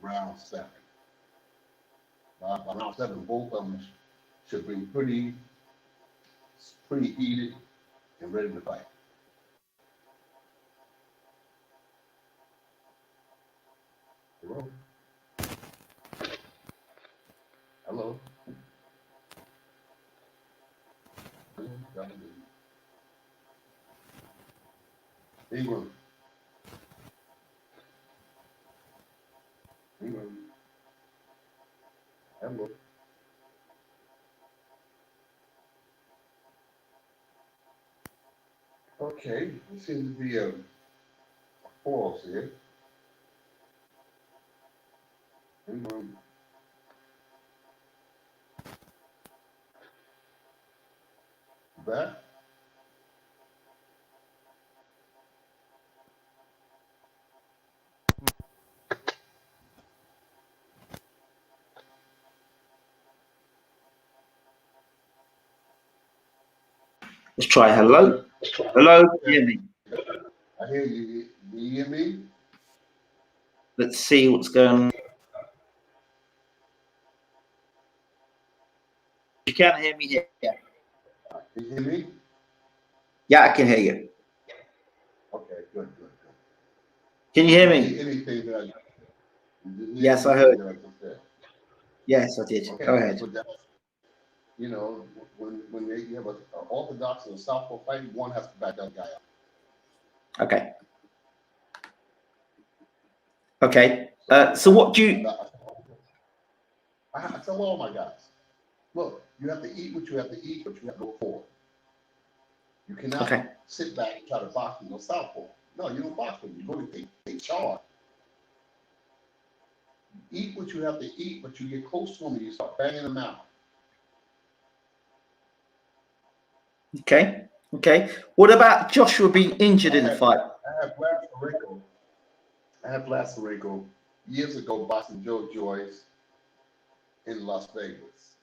Speaker 2: round 7. By round 7, both of them should be pretty heated and ready to fight. Hello? Hello? England. Hello. Okay, there seems to be a pause here. England. Back.
Speaker 3: Let's try hello. Hello, can you hear me?
Speaker 2: I hear you. Do you hear me?
Speaker 3: Let's see what's going on. You can't hear me here.
Speaker 2: Can you hear me?
Speaker 3: Yeah, I can hear you.
Speaker 2: Okay, good.
Speaker 3: Can you hear me?
Speaker 2: Anything that
Speaker 3: Yes, I heard. Yes, I did.
Speaker 2: Okay,
Speaker 3: Go ahead.
Speaker 2: so that's, you know, when you have an orthodox and a southpaw fight, one has to back that guy up.
Speaker 3: Okay. Okay. So what do you?
Speaker 2: I tell all my guys, look, you have to eat what you have to eat, but you have to go forward. You cannot sit back and try to box with no southpaw. No, you don't box with them. You're going to take charge. Eat what you have to eat, but you get close to them and you start banging them out.
Speaker 3: Okay. What about Joshua being injured in the fight?
Speaker 2: I had Blasireko years ago boxing Joe Joyce in Las Vegas.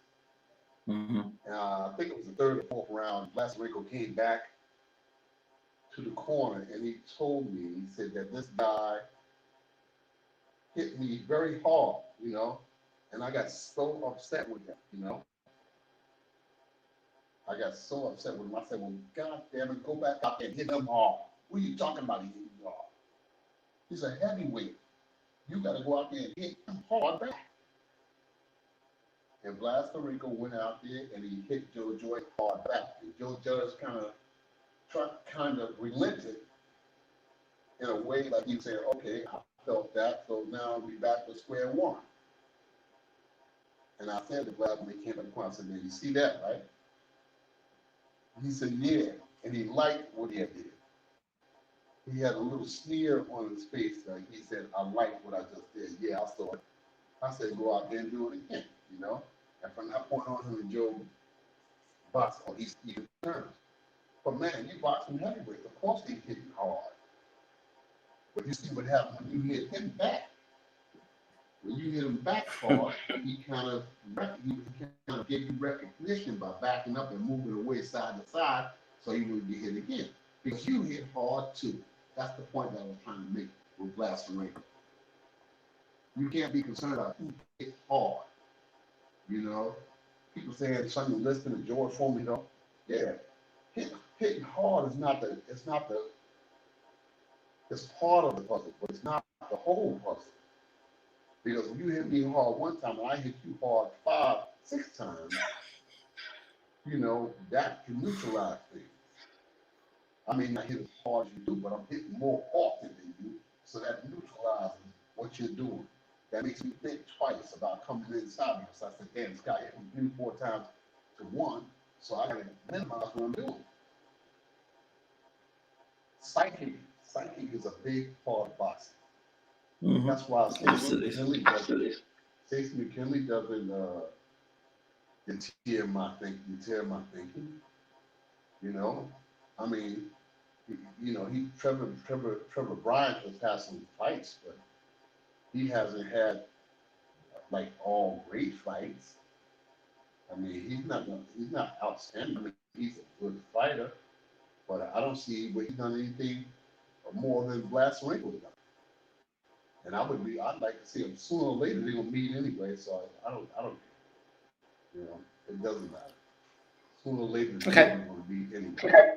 Speaker 2: I think it was the 3rd or 4th round. Blasireko came back to the corner and he told me, he said that this guy hit me very hard, you know, and I got so upset with him, you know. I got so upset with him. I said, well, God damn it, go back out there and hit him hard. What are you talking about? He hit me hard. He's a heavyweight. You got to go out there and hit him hard back. And Blasireko went out there and he hit Joe Joyce hard back. And Joe Joyce kind of relented in a way like he said, okay, I felt that, so now we back to square one. And I said to Blas when he came back to the corner, I said, man, you see that, right? He said, yeah. And he liked what he had did. He had a little sneer on his face. Like he said, I like what I just did. Yeah, I saw it. I said, go out there and do it again, you know? And from that point on, him and Joe boxed on even terms. But man, you boxing heavyweight. Of course he's hitting hard. But you see what happens when you hit him back. When you hit him back hard, he kind of gave you recognition by backing up and moving away side to side so he wouldn't be hit again. Because you hit hard too. That's the point that I was trying to make with Blasireko. You can't be concerned about who hit hard. You know, people saying something listening to George Foreman, you know, yeah, hitting hard is not the, it's part of the puzzle, but it's not the whole puzzle. Because when you hit me hard one time and I hit you hard 5, 6 times, you know, that can neutralize things. I may not hit as hard as you do, but I'm hitting more often than you, so that neutralizes what you're doing. That makes me think twice about coming inside me. So I said, damn, this guy hit me 3, 4 times to 1, so I gotta minimize what I'm doing. Psychic is a big part of boxing. That's why Stacey McKinley doesn't deter my thinking. You know, I mean, you know, Trevor Bryant has had some fights, but he hasn't had like all great fights. I mean, he's not outstanding. I mean, he's a good fighter, but I don't see where he's done anything more than Blasireko done. And I'd like to see them sooner or later. They're gonna meet anyway, so I don't, you know, it doesn't matter. Sooner or later, they're gonna meet anyway.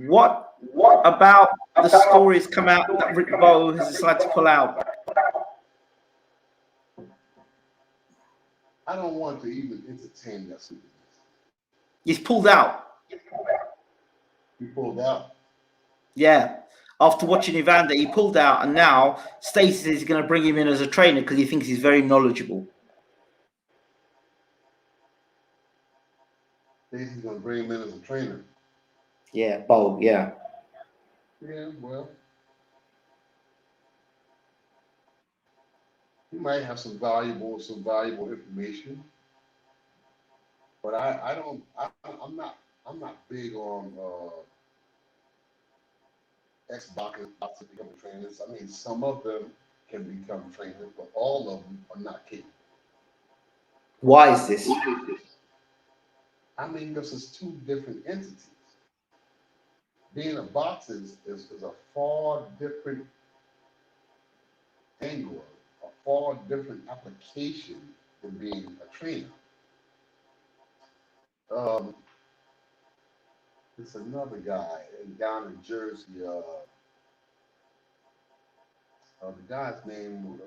Speaker 3: What about the stories come out that Rick Bowe has decided to pull out?
Speaker 2: I don't want to even entertain that stupidness.
Speaker 3: He's pulled out.
Speaker 2: He pulled out.
Speaker 3: Yeah. After watching Evander, he pulled out, and now Stacey is going to bring him in as a trainer because he thinks he's very knowledgeable.
Speaker 2: Stacey's gonna bring him in as a trainer.
Speaker 3: Yeah, Bowe, yeah.
Speaker 2: Yeah, well, he might have some valuable information, but I'm not big on ex-boxers becoming trainers. I mean, some of them can become trainers, but all of them are not capable.
Speaker 3: Why is this?
Speaker 2: I mean, this is two different entities. Being a boxer is a far different angle, a far different application than being a trainer. There's another guy down in Jersey. The guy's name,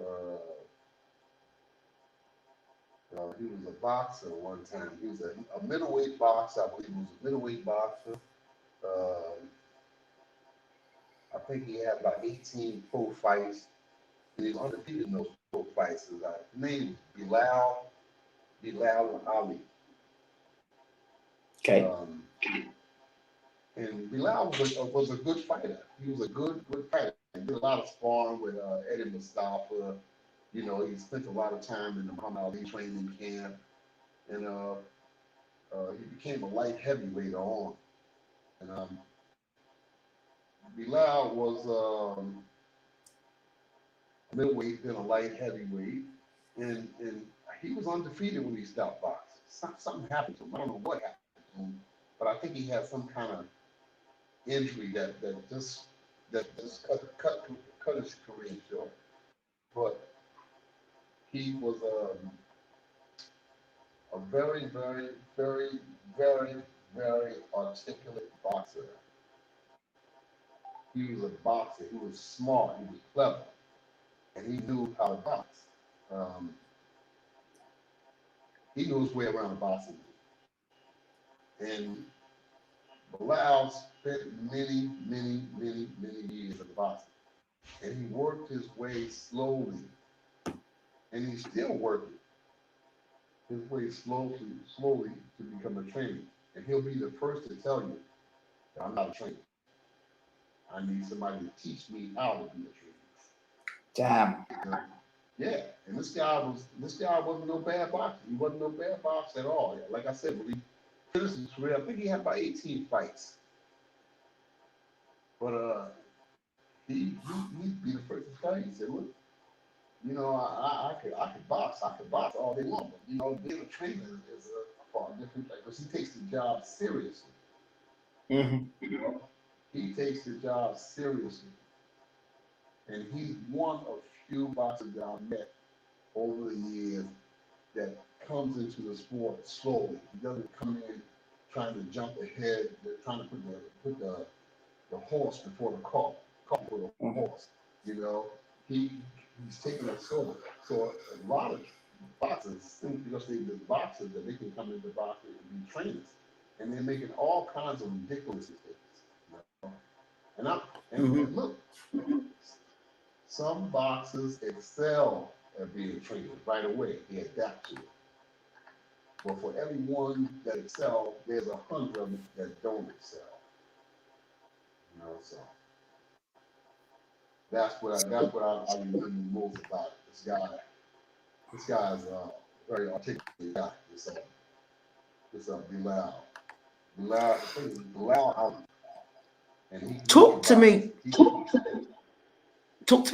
Speaker 2: he was a boxer one time. He was a middleweight boxer. I believe he was a middleweight boxer. I think he had about 18 pro fights. And he was undefeated in those pro fights. His name was Bilal Ali.
Speaker 3: Okay.
Speaker 2: And Bilal was a good fighter. He was a good fighter. He did a lot of sparring with Eddie Mustafa. You know, he spent a lot of time in the Muhammad Ali training camp. And he became a light heavyweight on. And Bilal was a middleweight, then a light heavyweight. And he was undefeated when he stopped boxing. Something happened to him. I don't know what happened to him, but I think he had some kind of injury that just cut his career short. But he was a very, very, very, very, very articulate boxer. He was a boxer. He was smart. He was clever, and he knew how to box. He knew his way around the boxing. And Bilal spent many, many, many, many years in boxing. And he worked his way slowly. And he's still working his way slowly to become a trainer. And he'll be the first to tell you that I'm not a trainer. I need somebody to teach me how to be a trainer.
Speaker 3: Damn.
Speaker 2: Yeah, and this guy wasn't no bad boxer. He wasn't no bad boxer at all. Like I said, when he finished his career, I think he had about 18 fights. But he'd be the first to tell you. He said, look, you know, I could box all day long, but you know, being a trainer is a far different thing because he takes the job seriously.
Speaker 3: Mm-hmm.
Speaker 2: You know, he takes the job seriously, and he's one of few boxers that I've met over the years that comes into the sport slowly. He doesn't come in trying to jump ahead, trying to put the horse before the cart before the horse. You know, he's taking it slow. So a lot of boxers think because they're just boxers that they can come into boxing and be trainers, and they're making all kinds of ridiculous mistakes. You know? And look, some boxers excel at being trainers right away. They adapt to it. But for everyone that excels, there's 100 of them that don't excel. You know, so that's what I remember most about it. This guy is a very articulate guy. This Bilal. Bilal out. And he
Speaker 3: Talk to me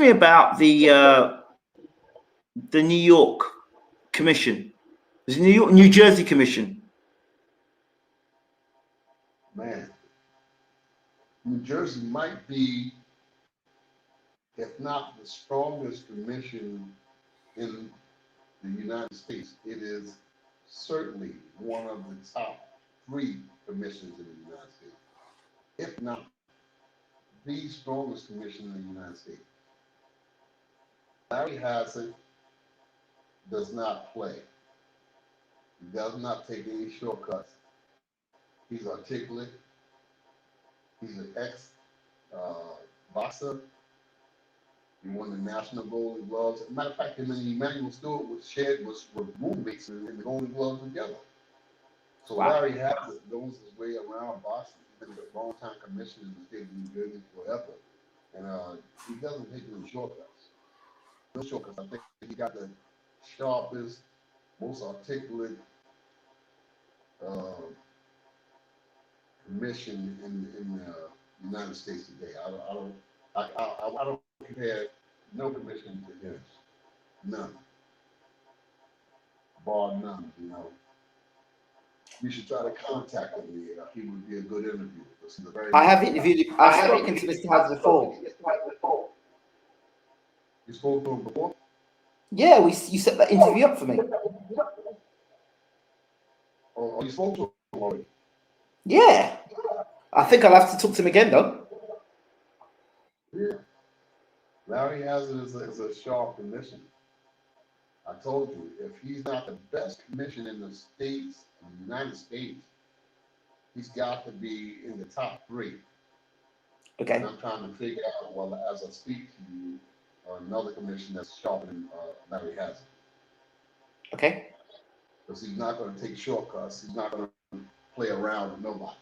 Speaker 3: about the New York Commission. There's a New Jersey Commission.
Speaker 2: Man, New Jersey might be if not the strongest commission in the United States, it is certainly one of the top 3 commissions in the United States, if not the strongest commission in the United States. Larry Hazzard does not play. He does not take any shortcuts. He's articulate. He's an ex-boxer. He won the National Golden Gloves. As a matter of fact, him and Emmanuel Stewart were roommates in the Golden Gloves together. So
Speaker 3: Wow.
Speaker 2: Larry Hazzard knows his way around boxing. He's been a long-time commissioner in the state of New Jersey forever. And he doesn't take any shortcuts. No shortcuts. I think he got the sharpest, most articulate commission in the United States today. I don't compare no commission to his. None. Bar none, you know. You should try to contact him. He would be a good interview.
Speaker 3: I have interviewed him. I've spoken to Mr. Hazzard before.
Speaker 2: You spoke to him before?
Speaker 3: Yeah, you set that interview up for me.
Speaker 2: Oh, you spoke to him already?
Speaker 3: Yeah. I think I'll have to talk to him again, though.
Speaker 2: Yeah. Larry Hazzard is a sharp commission. I told you, if he's not the best commission in the States, in the United States, he's got to be in the top 3.
Speaker 3: Okay.
Speaker 2: And I'm trying to figure out, well, as I speak to you, another commission that's sharper than Larry Hazzard.
Speaker 3: Okay.
Speaker 2: Because he's not going to take shortcuts. He's not going to play around with nobody.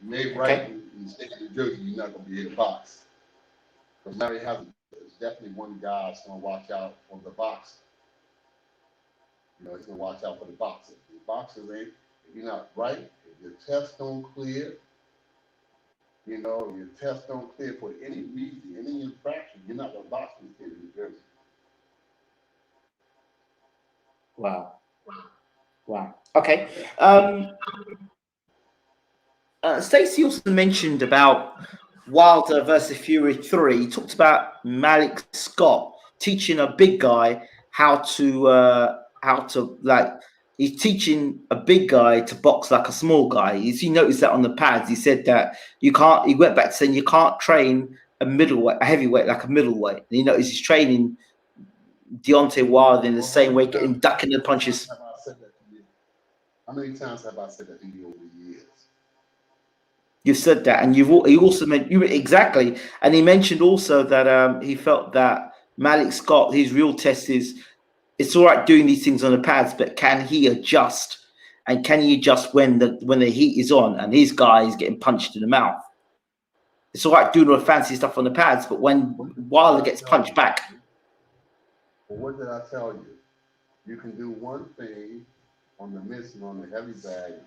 Speaker 2: If you ain't right in the state of New Jersey, you're not going to be able to box. Because Larry Hazzard is definitely one guy that's going to watch out for the boxer. You know, he's going to watch out for the boxer. The boxers ain't, if you're not right, if your tests don't clear, you know, your tests don't clear for any reason, any infraction, you're not going to box in the state of New Jersey.
Speaker 3: Wow. Wow. Okay. Stacey also mentioned about Wilder versus Fury 3. He talked about Malik Scott teaching a big guy how to like, he's teaching a big guy to box like a small guy. You noticed that on the pads. He said that you can't, he went back to saying you can't train a middleweight, a heavyweight like a middleweight. And you notice he's training Deontay Wilder in the same way, getting ducking the punches.
Speaker 2: How many times have I said that to you over the years?
Speaker 3: You said that, and he also meant you exactly. And he mentioned also that he felt that Malik Scott, his real test is, it's all right doing these things on the pads, but can he adjust? And can he adjust when the heat is on and his guy is getting punched in the mouth? It's all right doing all the fancy stuff on the pads, but when Wilder gets punched back.
Speaker 2: Well, what did I tell you? You can do one thing on the mitts and on the heavy bag.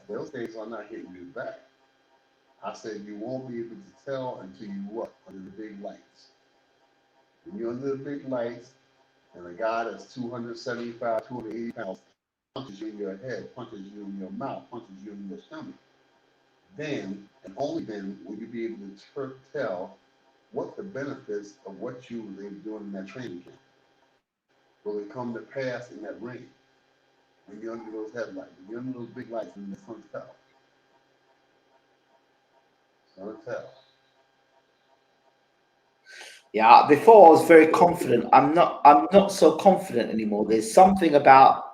Speaker 2: Those things are not hitting you back. I said you won't be able to tell until you what? Under the big lights. When you're under the big lights, and a guy that's 275, 280 pounds punches you in your head, punches you in your mouth, punches you in your stomach, then, and only then, will you be able to tell what the benefits of what you were doing in that training camp. Will it come to pass in that ring? When you're under those headlights, when you're under those big lights, and it's going to tell. It's going to tell.
Speaker 3: Yeah, before I was very confident. I'm not so confident anymore. There's something about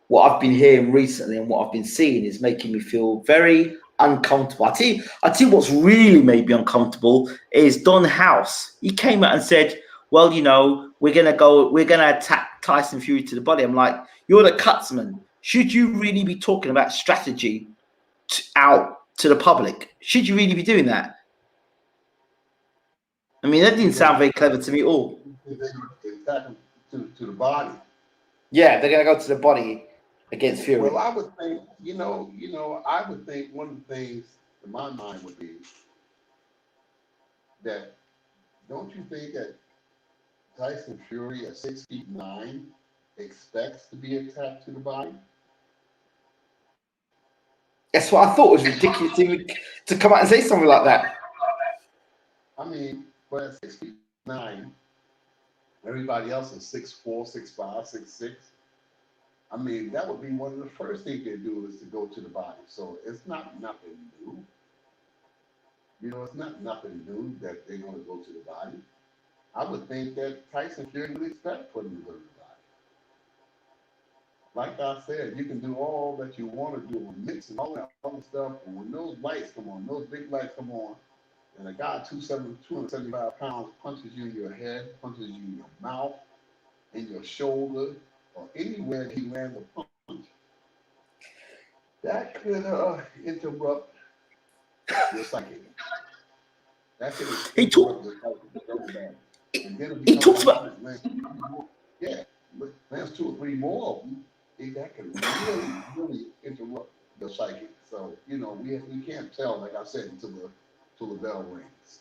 Speaker 3: what I've been hearing recently and what I've been seeing is making me feel very uncomfortable. I tell you what's really made me uncomfortable is Don House. He came out and said, well, you know, we're gonna attack Tyson Fury to the body. I'm like, you're the cutsman. Should you really be talking about strategy out to the public? Should you really be doing that? I mean, that didn't sound very clever to me at all.
Speaker 2: They're going to attack him to the body.
Speaker 3: Yeah, they're going to go to the body against Fury.
Speaker 2: Well, I would think, I would think one of the things in my mind would be that, don't you think that Tyson Fury at 6'9" expects to be attacked to the body?
Speaker 3: That's what I thought was ridiculous to come out and say something like that.
Speaker 2: I mean, but at 6'9". Everybody else is 6'4", 6'5", 6'6". I mean, that would be one of the first things they do is to go to the body. So it's not nothing new. You know, it's not nothing new that they're going to go to the body. I would think that Tyson Fury would expect for them to go to the body. Like I said, you can do all that you want to do, mix and all that other stuff, but when those lights come on, those big lights come on, and a guy 275 pounds punches you in your head, punches you in your mouth, in your shoulder, or anywhere he lands a punch, that could interrupt your psyche. That could interrupt your psyche so bad. And then
Speaker 3: He talks about,
Speaker 2: yeah, lands 2 or 3 more of them, that can really interrupt the psyche. So, you know, we can't tell, like I said, until the bell rings.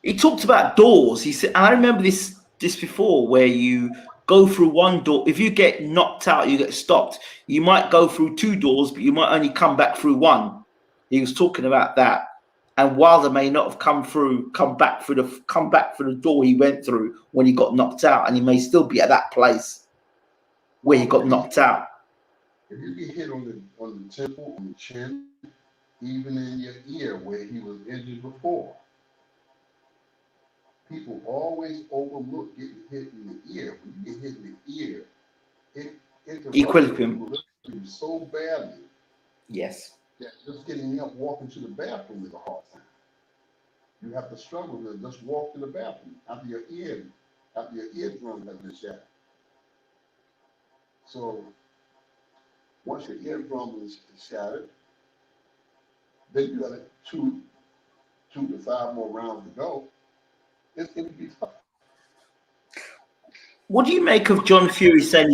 Speaker 3: he talked about doors. He said, and I remember this before, where you go through one door. If you get knocked out, you get stopped. You might go through 2 doors, but you might only come back through 1. He was talking about that. And Wilder may not have come back through the door he went through when he got knocked out, and he may still be at that place where he got knocked out.
Speaker 2: If you get hit on the temple, on the chin, even in your ear where he was injured before, people always overlook getting hit in the ear. When you get hit in the ear, it interrupts
Speaker 3: Equilibrium
Speaker 2: so badly.
Speaker 3: Yes.
Speaker 2: That just getting up, walking to the bathroom is a hard time. You have to struggle to just walk to the bathroom after your eardrum has been shattered. So once your eardrum is shattered, then you got 2 to 5 more rounds to go. It's going to be tough.
Speaker 3: What do you make of John Fury saying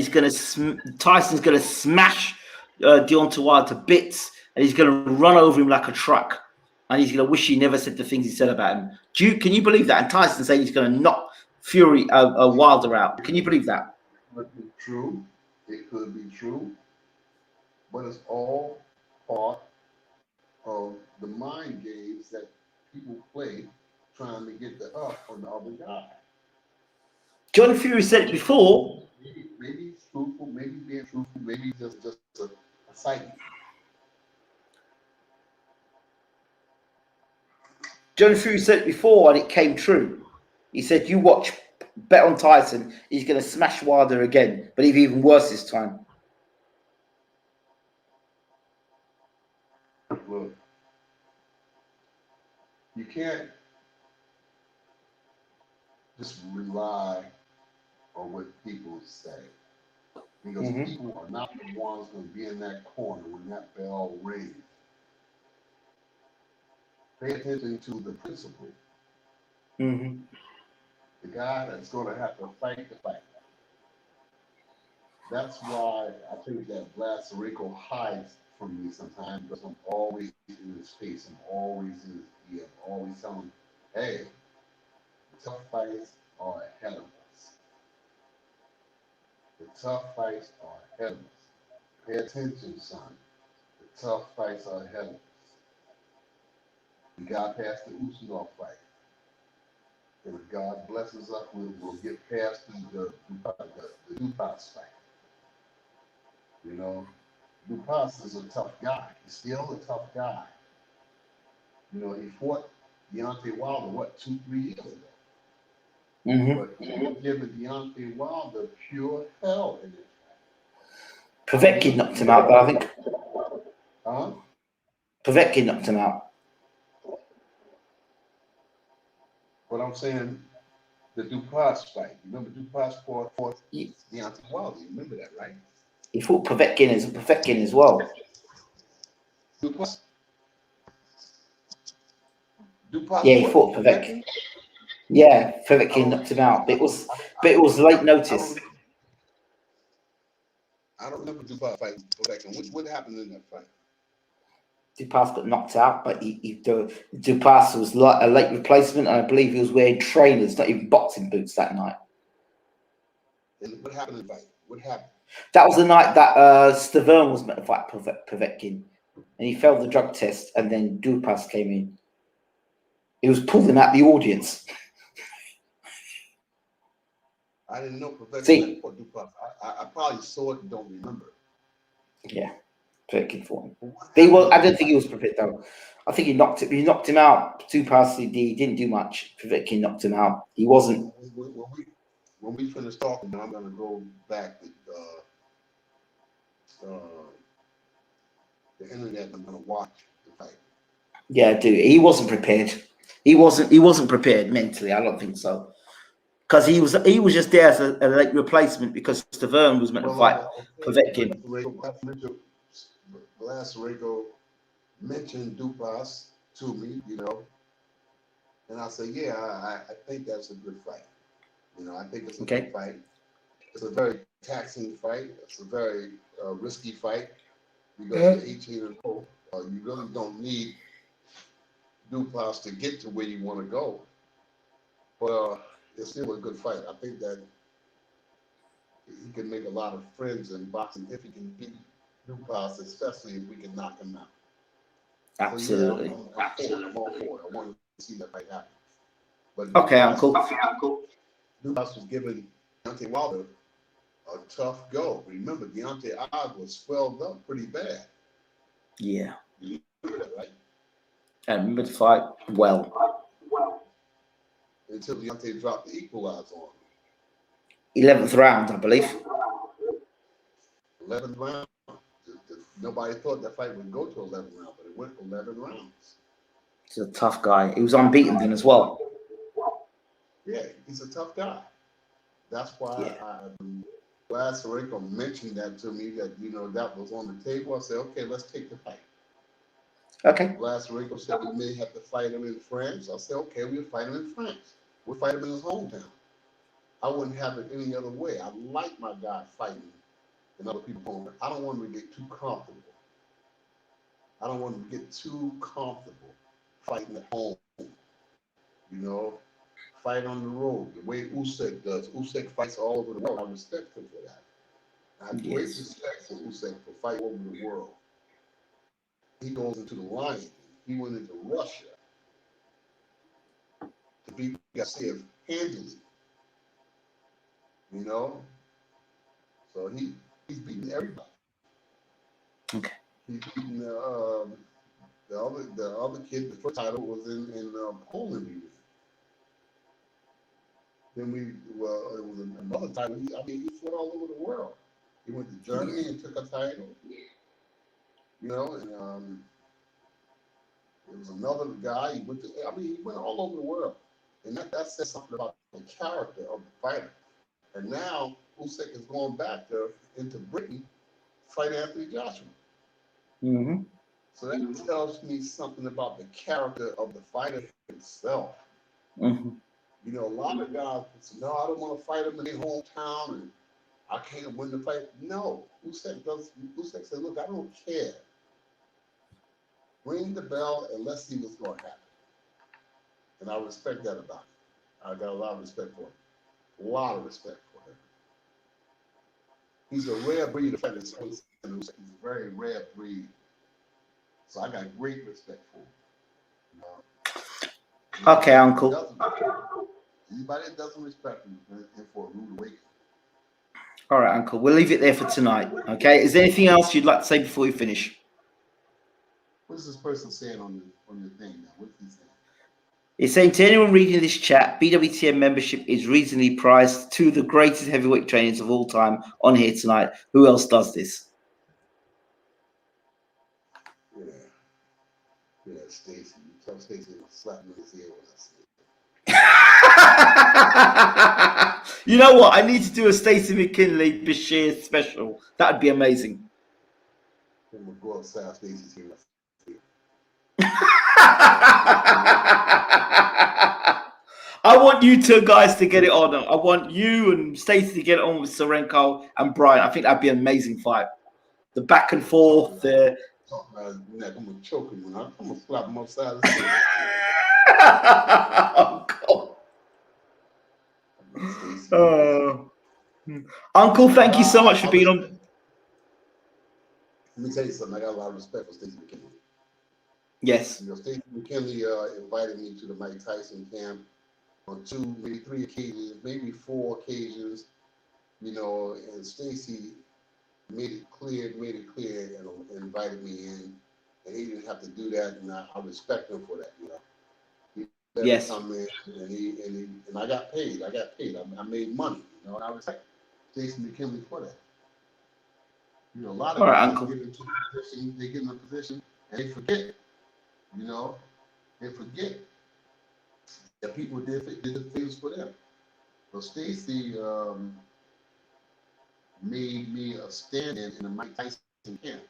Speaker 3: Tyson's going to smash Deontay Wilder to bits, and he's going to run over him like a truck, and he's going to wish he never said the things he said about him? Can you believe that? And Tyson saying he's going to knock Fury Wilder out. Can you believe that?
Speaker 2: It could be true. It could be true. But it's all part of the mind games that people play trying to get the up on the other guy.
Speaker 3: John Fury said it before.
Speaker 2: Maybe he's truthful, maybe being truthful, maybe just a psyche.
Speaker 3: John Fury said it before, and it came true. He said, "You watch, bet on Tyson. He's going to smash Wilder again, but even worse this time."
Speaker 2: Look, you can't just rely on what people say, because people are not the ones going to be in that corner when that bell rings. Pay attention to the principle. The guy that's going to have to fight the fight. That's why I think that Bashir hides from me sometimes, because I'm always in his face. I'm always in his ear. I'm always telling him, hey, the tough fights are ahead of us. The tough fights are ahead of us. Pay attention, son. The tough fights are ahead of us. We got past the Usyk fight. And if God blesses us, we'll get past the Dupas fight. You know, Dupas is a tough guy. He's still a tough guy. You know, he fought Deontay Wilder, 2-3 years ago? But he was giving Deontay Wilder pure hell in it.
Speaker 3: Povetkin knocked him out, though, I think.
Speaker 2: Huh?
Speaker 3: Povetkin knocked him out.
Speaker 2: But I'm saying the Dupas fight. You remember Dupas fought Deontay Wilder? You remember that, right?
Speaker 3: He fought Povetkin as well.
Speaker 2: Dupas
Speaker 3: Yeah, he fought Povetkin. Yeah, Povetkin knocked him out. But it was late notice.
Speaker 2: I don't remember Dupas fighting Povetkin. What happened in that fight?
Speaker 3: Dupas got knocked out, but Dupas was like a late replacement, and I believe he was wearing trainers, not even boxing boots that night.
Speaker 2: And what happened in the fight? What happened?
Speaker 3: That was the night that Stavern was meant to fight Povetkin, and he failed the drug test, and then Dupas came in. He was pulling out the audience.
Speaker 2: I didn't know Povetkin
Speaker 3: See,
Speaker 2: had fought Dupas. I probably saw it and don't remember.
Speaker 3: yeah, Povetkin fought him.
Speaker 2: But what
Speaker 3: But he was,
Speaker 2: happened
Speaker 3: I
Speaker 2: in
Speaker 3: don't
Speaker 2: that
Speaker 3: think he
Speaker 2: fight?
Speaker 3: was prepared though. I think he knocked him. He knocked him out. Dupas, he didn't do much. Povetkin knocked him out. He wasn't.
Speaker 2: When we finish talking, I'm going to go back to the internet. I'm going to watch the fight.
Speaker 3: Yeah, dude, he wasn't prepared. He wasn't prepared mentally. I don't think so. Because he was just there as a late replacement because Stavern was meant to fight Povetkin.
Speaker 2: Blasarico mentioned Dupas to me, and I said, yeah, I think that's a good fight. I think it's a good fight. It's a very taxing fight. It's a very risky fight because you're 18 and old. You really don't need Dupas to get to where you want to go. But it's still a good fight. I think that he can make a lot of friends in boxing if he can beat Dupas, especially if we can knock him out.
Speaker 3: Absolutely.
Speaker 2: So, yeah, I'm all for it. I want to see that fight happen. But
Speaker 3: Okay, Uncle.
Speaker 2: Dupas was giving Deontay Wilder a tough go. Remember, Deontay Wilder was swelled up pretty bad.
Speaker 3: Yeah.
Speaker 2: You remember that, right?
Speaker 3: I remember the fight well.
Speaker 2: Until Deontay dropped the equalizer on him.
Speaker 3: 11th round, I believe.
Speaker 2: 11th round. Nobody thought that fight would go to 11 rounds, but it went 11 rounds.
Speaker 3: He's a tough guy. He was unbeaten then as well.
Speaker 2: Yeah, he's a tough guy. That's why Blasarico mentioned that to me, that that was on the table. I said, okay, let's take the fight.
Speaker 3: Okay.
Speaker 2: Blasarico said we may have to fight him in France. I said, okay, we'll fight him in France. We'll fight him in his hometown. I wouldn't have it any other way. I like my guy fighting in other people's home. I don't want him to get too comfortable. I don't want him to get too comfortable fighting at home. Fight on the road, the way Usyk does. Usyk fights all over the world. I respect him for that. I have great respect for Usyk for fighting over the world. He goes into the line. He went into Russia to beat Garcia handily. So he's beating everybody.
Speaker 3: Okay.
Speaker 2: He's beating the other kid. The first title was in Poland. Then it was another title. He fought all over the world. He went to Germany and took a title. And there was another guy. He went all over the world, and that says something about the character of the fighter. And now Usyk is going back into Britain, fight Anthony Joshua.
Speaker 3: Mm-hmm.
Speaker 2: So that tells me something about the character of the fighter himself.
Speaker 3: Mm-hmm.
Speaker 2: A lot of guys say, no, I don't want to fight him in their hometown, and I can't win the fight. No, Usyk said, look, I don't care. Ring the bell and let's see what's going to happen. And I respect that about him. I got a lot of respect for him. A lot of respect for him. He's a rare breed of fighter. He's a very rare breed. So I got great respect for him.
Speaker 3: Okay, Uncle.
Speaker 2: Anybody that doesn't respect him is in for a rude awakening.
Speaker 3: All right, Uncle. We'll leave it there for tonight. Okay. Is there anything else you'd like to say before we finish?
Speaker 2: What is this person saying on your thing now? What's he saying?
Speaker 3: He's saying to anyone reading this chat, BWTM membership is reasonably priced. Two of the greatest heavyweight trainers of all time on here tonight. Who else does this?
Speaker 2: Yeah, Stacy. You tell Stacy to slap me in his ear when I see it.
Speaker 3: You know what? I need to do a Stacey McKinley Bashir special. That'd be amazing.
Speaker 2: Then we'll go outside Stacy's here.
Speaker 3: I want you two guys to get it on. I want you and Stacey to get it on with Serenko and Brian. I think that'd be an amazing fight. The back and forth.
Speaker 2: I'm gonna choke him. I'm gonna slap him upside his head.
Speaker 3: Uncle, thank you so much for being on.
Speaker 2: Let me tell you something. I got a lot of respect for Stacey McKinley.
Speaker 3: Yes.
Speaker 2: Stacey McKinley invited me to the Mike Tyson camp on 2, maybe 3 occasions, maybe 4 occasions, you know, and Stacy made it clear, and invited me in, and he didn't have to do that, and I respect him for that, you know. He let me come in, and I got paid. I made money, you know, and I respect Jason McKinley for that. You know, a lot of guys get into a position, they get in a position, and they forget, you know, that people did the things for them. So Stacy made me a stand-in the Mike Tyson camp.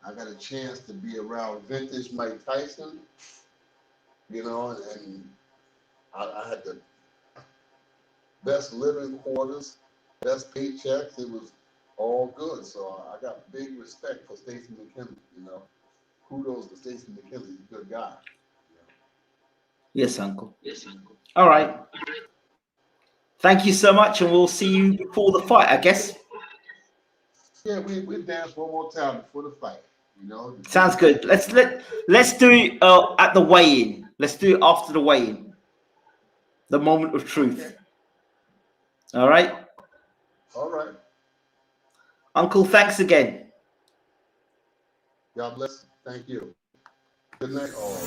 Speaker 2: I got a chance to be around vintage Mike Tyson, you know, and I had the best living quarters, best paychecks. It was all good. So I got big respect for Stacy McKinley, you know. Kudos to Stacy McKinley. He's a good guy. You know?
Speaker 3: Yes, Uncle. All right. Thank you so much, and we'll see you before the fight, I guess.
Speaker 2: Yeah, we dance one more time before the fight. You know.
Speaker 3: Sounds good. Let's do it at the weigh-in. Let's do it after the weigh-in. The moment of truth.
Speaker 2: Okay.
Speaker 3: All right.
Speaker 2: All right.
Speaker 3: Uncle, thanks again.
Speaker 2: God bless. Thank you. Good night, all.